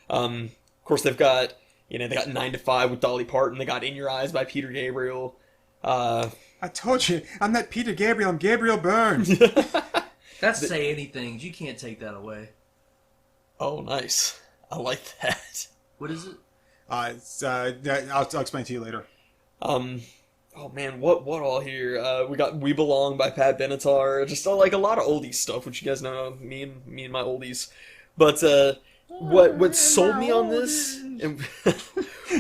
Of course, they got 9 to 5 with Dolly Parton. They got In Your Eyes by Peter Gabriel. I told you, I'm not Peter Gabriel, I'm Gabriel Byrne. That's Say Anything. You can't take that away. Oh, nice. I like that. What is it? I'll explain to you later. Oh man, what all here? We got We Belong by Pat Benatar. Just like a lot of oldies stuff, which you guys know, me and my oldies. But what sold me on this, and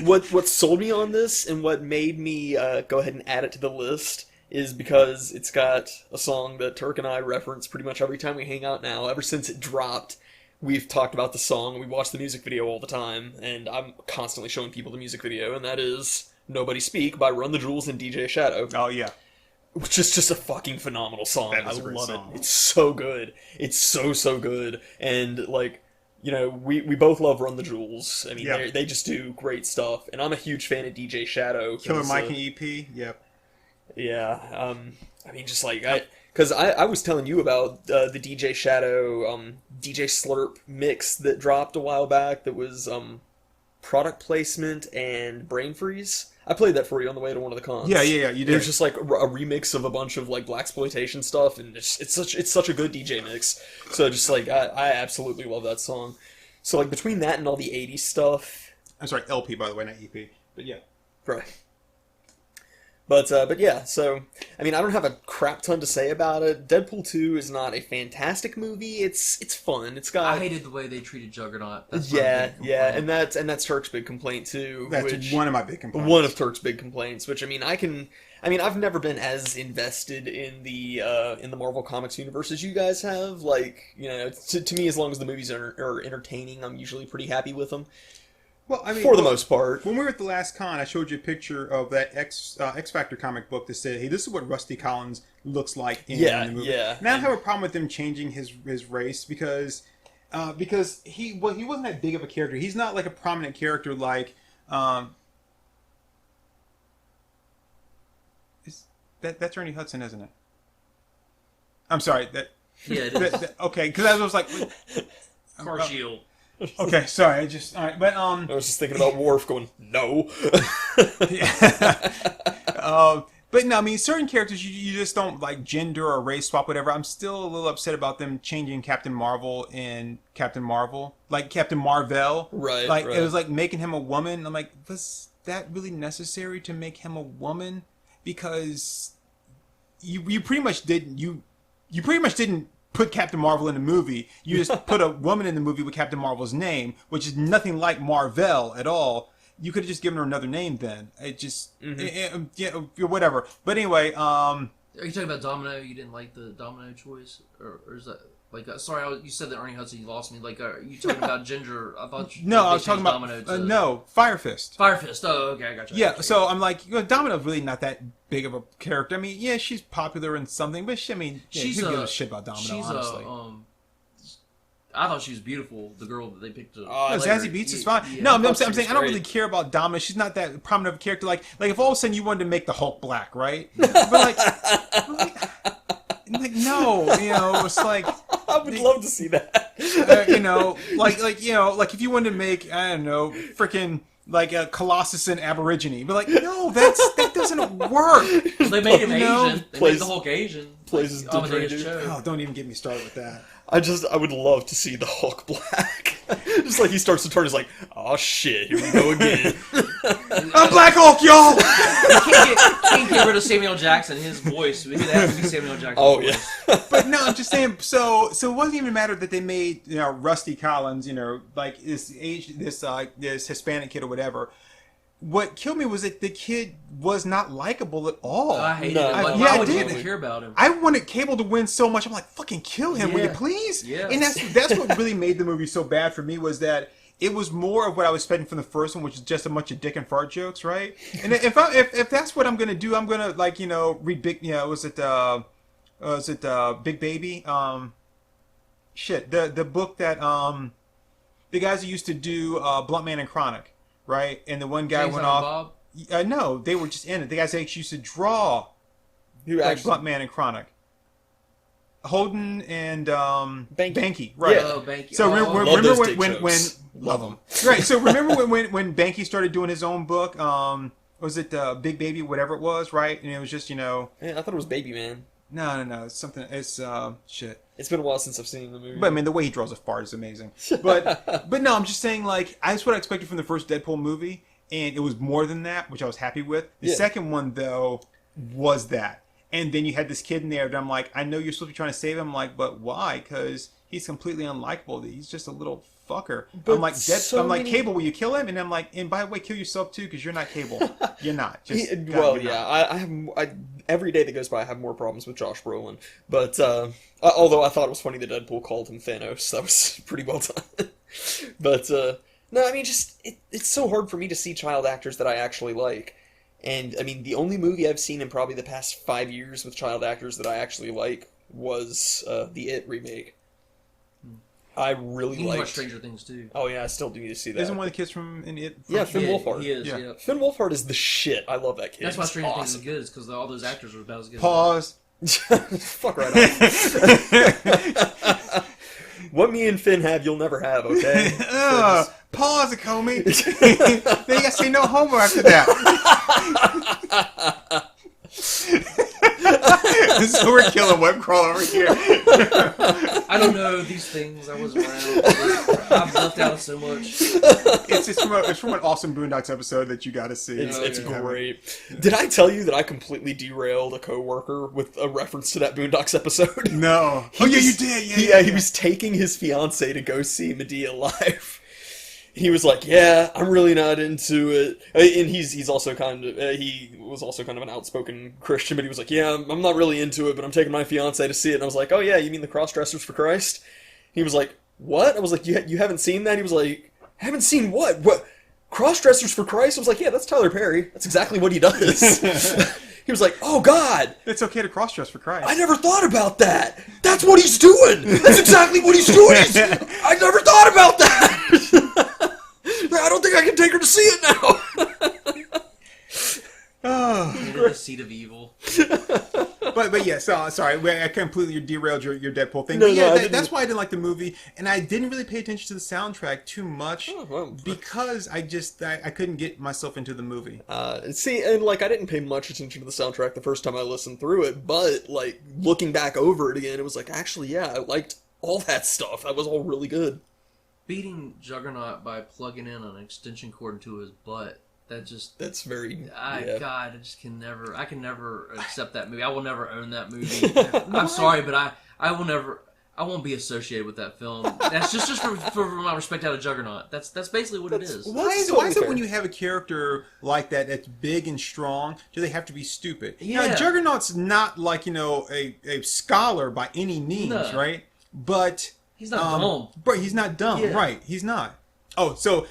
what sold me on this, and what made me go ahead and add it to the list is because it's got a song that Turk and I reference pretty much every time we hang out now. Ever since it dropped, we've talked about the song. We watch the music video all the time, and I'm constantly showing people the music video, and that is Nobody Speak by Run the Jewels and DJ Shadow. Oh, yeah. Which is just a fucking phenomenal song. That is I a great love song. it. It's so good. It's so good. And, like, you know, we both love Run the Jewels. I mean, Yeah. they just do great stuff. And I'm a huge fan of DJ Shadow. Killer Mike and EP, yep. Yeah. I mean, just like, because I was telling you about the DJ Shadow, DJ Slurp mix that dropped a while back that was product placement and brain freeze. I played that for you on the way to one of the cons. Yeah, you did. It was just like a remix of a bunch of like blaxploitation stuff, and it's such a good DJ mix. So just like I absolutely love that song. So like between that and all the '80s stuff, I'm sorry, LP by the way, not EP. But yeah, right. But yeah, so I mean, I don't have a crap ton to say about it. Deadpool 2 is not a fantastic movie. It's fun. It's got I hated the way they treated Juggernaut. That's my yeah, big yeah, complaint. and that's Turk's big complaint too. that's one of my big complaints. One of Turk's big complaints, which I mean, I've never been as invested in the Marvel Comics universe as you guys have. Like, you know, to me, as long as the movies are entertaining, I'm usually pretty happy with them. Well, I mean, for the most part. When we were at the last con, I showed you a picture of that X Factor comic book that said, "Hey, this is what Rusty Collins looks like in the movie." Yeah. And I don't have a problem with them changing his race because he wasn't that big of a character. He's not like a prominent character like. That's Ernie Hudson, isn't it? I'm sorry. Yeah, it is. Okay, because I was like, Car Shield. okay, sorry. All right, but I was just thinking about Worf going, no. But no, I mean, certain characters you just don't like gender or race swap, whatever. I'm still a little upset about them changing Captain Marvel in Captain Marvel, like Captain Marvel. Right. Like right. it was like making him a woman. I'm like, was that really necessary to make him a woman? Because you pretty much didn't put Captain Marvel in the movie. You just put a woman in the movie with Captain Marvel's name, which is nothing like Marvel at all. You could have just given her another name then. It just, yeah, whatever. But anyway, Are you talking about Domino? You didn't like the Domino choice, or is that like? Sorry, you said that Ernie Hudson. You lost me. Like, are you talking about Ginger? I thought. I was talking about Domino to... no, Fire Fist. Fire Fist. Oh, okay, I got you. Yeah, so I'm like, Domino's really not that big of a character. I mean, yeah, she's popular in something, but who gives a shit about Domino? Honestly. I thought she was beautiful. The girl that they picked. Zazie Beetz is fine. Yeah, no, I'm saying I don't great. really care about Domino. She's not that prominent of a character. Like if all of a sudden you wanted to make the Hulk black, right? But like no, it's like I would love to see that. like if you wanted to make, I don't know, freaking like a Colossus and Aborigine, but like no, that doesn't work. They made him Asian. They plays- made the Hulk Asian. plays his Amadeus demeanor. Cho. Oh, don't even get me started with that. I would love to see the Hulk black. Just like he starts to turn, he's like, oh shit, here we go again. I'm Black Hulk, y'all. You can't get rid of Samuel Jackson, his voice. It has to be Samuel Jackson. Oh yeah. But no, I'm just saying. So it wasn't even a matter that they made Rusty Collins, like this Hispanic kid or whatever. What killed me was that the kid was not likable at all. I hated No. him. Like, Yeah, why I would you did. even care about him? I wanted Cable to win so much. I'm like, fucking kill him, will you Yeah. please? Yeah. And that's what really made the movie so bad for me was that it was more of what I was expecting from the first one, which is just a bunch of dick and fart jokes, right? And if that's what I'm gonna do, I'm gonna read Big. Was it Big Baby? The book that the guys who used to do Blunt Man and Chronic, right? And the one guy James went Allen off. Bob? No, they were just in it. The guys actually used to draw Who like actually? Blunt Man and Chronic. Holden and Banky. Banky, right? Yeah. Oh, Banky. So Love remember those when dick when, jokes. when love them, right? So remember when Banky started doing his own book? Was it Big Baby, whatever it was, right? And it was just Yeah, I thought it was Baby Man. no, it's something. It's shit. It's been a while since I've seen the movie. But I mean, the way he draws a fart is amazing. But no, I'm just saying, like, that's what I expected from the first Deadpool movie, and it was more than that, which I was happy with. The Yeah. second one, though, was that. And then you had this kid in there, and I'm like, I know you're supposed to be trying to save him. I'm like, but why? Because he's completely unlikable. He's just a little fucker. But I'm like, so I'm like, many- Cable, will you kill him? And I'm like, and by the way, kill yourself too, because you're not Cable. You're not. Just, God, well, you're yeah, not. I have every day that goes by, I have more problems with Josh Brolin. But although I thought it was funny that Deadpool called him Thanos, that was pretty well done. But no, I mean, just it's so hard for me to see child actors that I actually like. And I mean, the only movie I've seen in probably the past 5 years with child actors that I actually like was the It remake. I really You can watch liked. Stranger Things too. Oh yeah, I still do need to see that. Isn't one of the kids from in it? Yeah, Finn Yeah, Wolfhard. He is. Yeah. Yeah. Finn Wolfhard is the shit. I love that kid. That's why He's Stranger Things awesome. is good. Is because all those actors are about as good. Pause. Fuck right off. What me and Finn have, you'll never have, okay? Pause, Acomi. Then you gotta say no homo after that. So we're killing web crawl over here. I don't know these things. I wasn't around. I've left out so much. It's from an awesome Boondocks episode that you got to see. It's yeah. great. Did I tell you that I completely derailed a coworker with a reference to that Boondocks episode? No. Oh yeah, you did. Yeah, he was taking his fiance to go see Medea live. He was like, "Yeah, I'm really not into it," and he's also he was also kind of an outspoken Christian, but he was like, "Yeah, I'm not really into it, but I'm taking my fiance to see it." And I was like, "Oh yeah, you mean the Crossdressers for Christ?" He was like, "What?" I was like, "You haven't seen that?" He was like, "Haven't seen what? What? cross-dressers for Christ? I was like, yeah, that's Tyler Perry. That's exactly what he does. He was like, oh, God. It's okay to cross-dress for Christ. I never thought about that. That's what he's doing. That's exactly what he's doing. I never thought about that. I don't think I can take her to see it now. Oh. The seat of evil. But yeah, so sorry, I completely derailed your Deadpool thing. No, But yeah, no, that's why I didn't like the movie, and I didn't really pay attention to the soundtrack too much well, because I couldn't get myself into the movie. See, and like I didn't pay much attention to the soundtrack the first time I listened through it, but like looking back over it again, it was like, actually, yeah, I liked all that stuff. That was all really good. Beating Juggernaut by plugging in an extension cord into his butt. That's very. God, I can never accept that movie. I will never own that movie. I'm sorry, but I won't be associated with that film. That's just for my respect out of Juggernaut. That's basically what it is. Why is it when you have a character like that that's big and strong, do they have to be stupid? Yeah. Now, Juggernaut's not like, a scholar by any means, right? But he's not dumb. But he's not dumb, right? He's not. Oh, so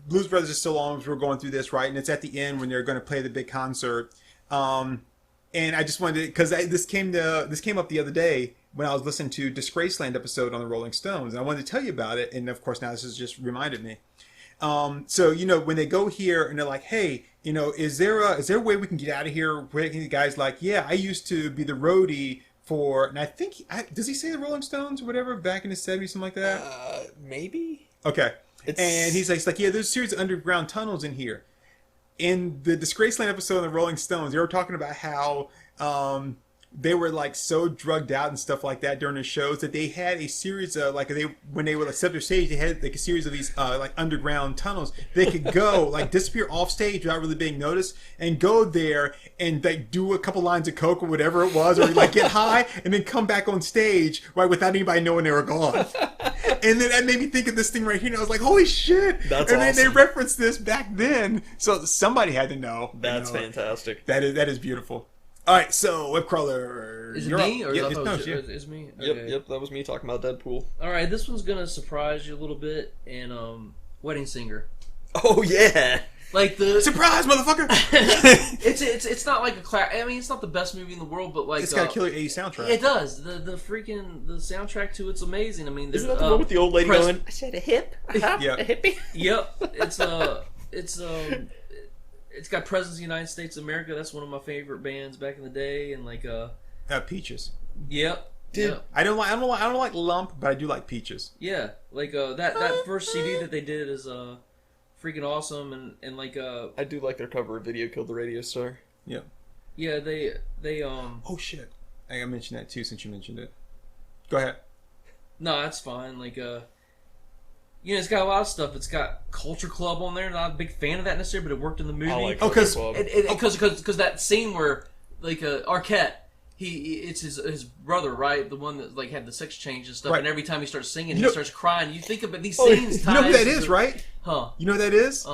Blues Brothers is still on as we're going through this, right? And it's at the end when they're going to play the big concert. And I just wanted to, because this came up the other day when I was listening to Disgraceland episode on the Rolling Stones, and I wanted to tell you about it. And of course, now this has just reminded me. So when they go here and they're like, hey, is there a way we can get out of here? Where the guy's like, yeah, I used to be the roadie for, and I think does he say the Rolling Stones or whatever back in the 70s, something like that? Maybe. Okay. And he's like, yeah, there's a series of underground tunnels in here. In the Disgraceland episode of the Rolling Stones, they were talking about how they were like so drugged out and stuff like that during the shows that they had a series of when they would accept their stage, they had like a series of these like underground tunnels. They could go like disappear off stage without really being noticed and go there and like do a couple lines of coke or whatever it was, or like get high and then come back on stage right without anybody knowing they were gone. And then that made me think of this thing right here, and I was like, holy shit. That's and then awesome. they referenced this back then, so somebody had to know. That's fantastic. That is beautiful. All right, so Webcrawler, Is it you're me up. or Yeah, is it's it it's me? Yep, that was me talking about Deadpool. All right, this one's gonna surprise you a little bit. And Wedding Singer, Oh yeah. like the Surprise, motherfucker! it's not like I mean, it's not the best movie in the world, but like It's got a killer 80s soundtrack. It does. The soundtrack to it's amazing. I mean, Isn't that the one with the old lady going? I said a hip, Yeah. a hippie. Yep. It's got Presence of the United States of America. That's one of my favorite bands back in the day, and like Peaches. Yep. Dude. Yep. I don't like Lump, but I do like Peaches. Yeah, like that first CD that they did is freaking awesome, and like I do like their cover of Video Killed the Radio Star. Yeah. yeah, they Oh shit! I gotta mention that too since you mentioned it. Go ahead. no, that's fine. Like it's got a lot of stuff. It's got Culture Club on there. Not a big fan of that necessarily, but it worked in the movie. I like Oh, 'cause- because that scene where like Arquette, it's his brother, right? The one that like had the sex change and stuff. Right. And every time he starts singing, You he know- starts crying. You think about these Oh, scenes. you know who ties that is, to- right? Huh? You know who that is?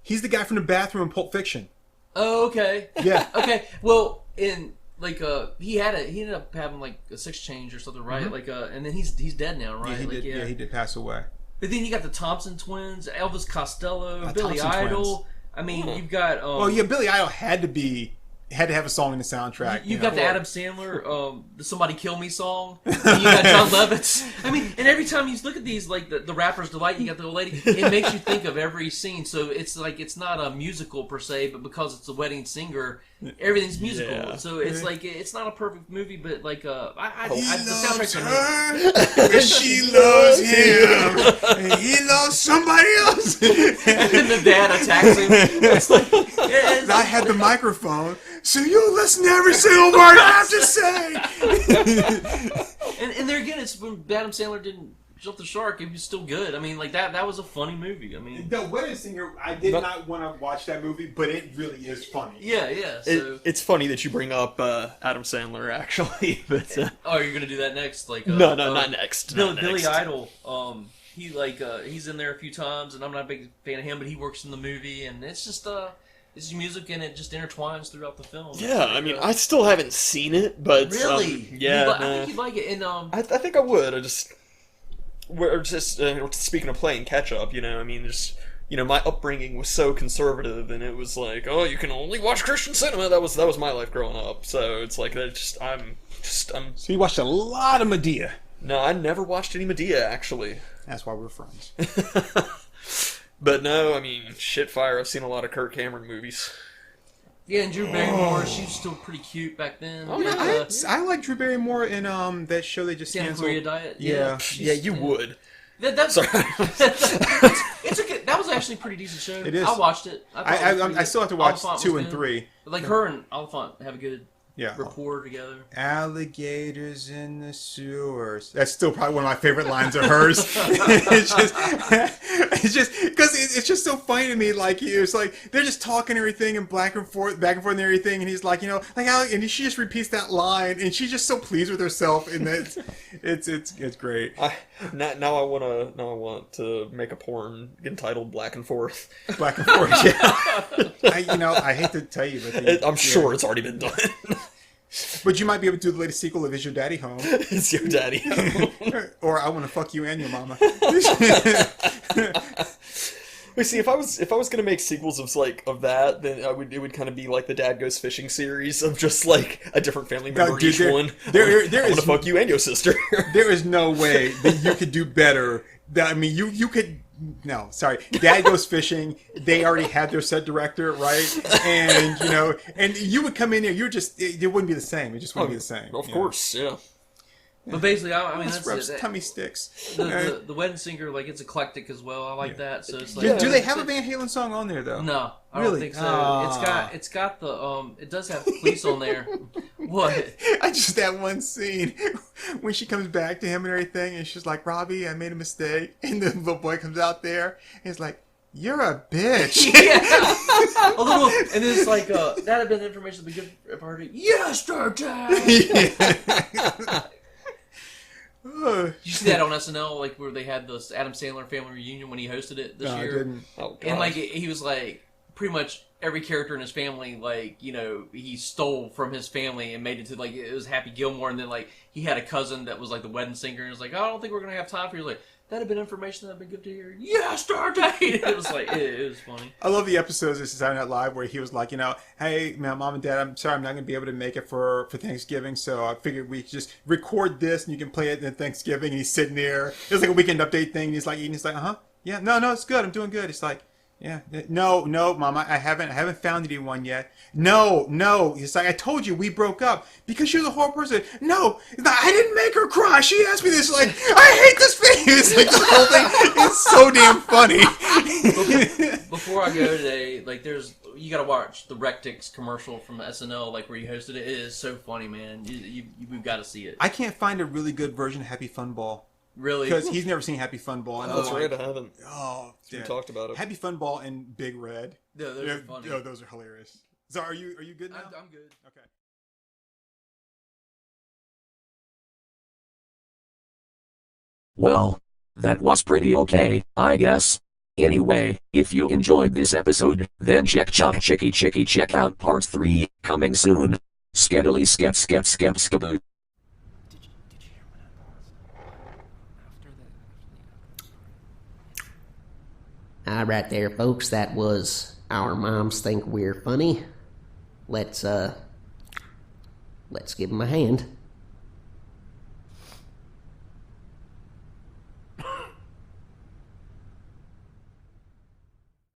He's the guy from the bathroom in Pulp Fiction. Oh, okay. Yeah. Okay. Well, in like he ended up having like a sex change or something, right? Mm-hmm. Like and then he's dead now, right? Yeah, he did. He did pass away. But then you got the Thompson twins, Elvis Costello, Billy Thompson Idol. twins. I mean, you've got Well, yeah, Billy Idol had to have a song in the soundtrack. You got the Adam Sandler, the "Somebody Kill Me" song. And you got John Lovitz. I mean, and every time you look at these, like the Rapper's Delight, you got the old lady. It makes you think of every scene. So it's like it's not a musical per se, but because it's a wedding singer, everything's musical. Yeah. So it's like it's not a perfect movie, but like the loves soundtrack's her, and she loves him, and he loves somebody else. and the dad attacks him. It's like I had the microphone, so you listen to every single word I have to say. and there again, it's when Adam Sandler didn't jump the shark. It was still good. I mean, like that was a funny movie. I mean, The Wedding Singer, I did not want to watch that movie, but it really is funny. yeah. So, It's funny that you bring up Adam Sandler, actually. But oh, you're gonna do that next? Like no, not next. Not Billy next. Idol. He's in there a few times, and I'm not a big fan of him, but he works in the movie, and it's just it's music, and it just intertwines throughout the film. Yeah, I mean, I still haven't seen it, but really, yeah, I think you'd like it, and I think I would. I just we're just speaking of playing catch up, I mean, just my upbringing was so conservative, and it was like, oh, you can only watch Christian cinema. That was my life growing up. So it's like I'm. So you watched a lot of Medea. No, I never watched any Medea, actually. That's why we're friends. But no, I mean, shitfire. I've seen a lot of Kirk Cameron movies. Yeah, and Drew Barrymore, she was still pretty cute back then. Oh, yeah. I like Drew Barrymore in that show they just Santa canceled. Clarita Diet. Yeah. Yeah, you would. That's Sorry. it's a good, that was actually a pretty decent show. It is. I watched it. I still have to watch Oliphant 2 was and good. 3. Like her and Oliphant have a good Yeah. rapport together. Alligators in the sewers. That's still probably one of my favorite lines of hers. it's just because it's just so funny to me. Like it's like they're just talking everything and back and forth and everything, and he's like, and she just repeats that line, and she's just so pleased with herself, and it's great. Now I want to make a porn entitled Black and Forth. Black and forth. Yeah. I hate to tell you, but I'm sure it's already been done. But you might be able to do the latest sequel of Is Your Daddy Home? It's Your Daddy Home. Or I Want to Fuck You and Your Mama. Wait, see, if I was gonna make sequels of that, then it would kind of be like the Dad Goes Fishing series of just like a different family member dude, each one. There I want to fuck you and your sister. There is no way that you could do better. You could. No, sorry. Dad Goes Fishing. They already had their set director, right? And and you would come in there. It wouldn't be the same. It just wouldn't be the same. Of course, yeah. But basically, I mean, Let's that's rub it. tummy sticks. The Wedding Singer, like, it's eclectic as well. I like that. So it's like, Do they have a Van Halen song on there though? No, I Really? don't think so. Ah. It's got the it does have police on there. What? I just that one scene when she comes back to him and everything, and she's like, "Robbie, I made a mistake," and the little boy comes out there, and he's like, "You're a bitch." Yeah. A little, and then it's like that had been information that would be good for her. Yesterday. Yeah. Did you see that on SNL, like where they had this Adam Sandler family reunion when he hosted it this No, I year? didn't. Oh, And God. like he was like pretty much every character in his family, like he stole from his family and made it to like it was Happy Gilmore, and then like he had a cousin that was like the wedding singer, and it was like, I don't think we're gonna have time for you. Like that'd have been information that'd been good to hear. Yesterday. It was like it was funny. I love the episodes of Saturday Night Live where he was like, hey, man, Mom and Dad, I'm sorry, I'm not going to be able to make it for Thanksgiving, so I figured we could just record this and you can play it in Thanksgiving. And he's sitting there. It was like a weekend update thing. And he's like eating. He's like, yeah, no, it's good. I'm doing good. He's like, yeah, no, Mom, I haven't found anyone yet. No. He's like, I told you we broke up because you're the whole person. No, I didn't make her cry. She asked me this. Like, I hate this face. Like the whole thing is so damn funny. Before I go today, like you gotta watch the Rectix commercial from SNL, like where he hosted it. It is so funny, man. We've got to see it. I can't find a really good version of Happy Fun Ball. Really? Because he's never seen Happy Fun Ball. And That's right, I haven't. Oh, We yeah. talked about it. Happy Fun Ball and Big Red. No, those are funny. Oh, those are hilarious. So are you good now? I'm good. Okay. Well, that was pretty okay, I guess. Anyway, if you enjoyed this episode, then check out part 3, coming soon. Skedily skaboo. All right there, folks. That was Our Moms Think We're Funny. Let's give them a hand.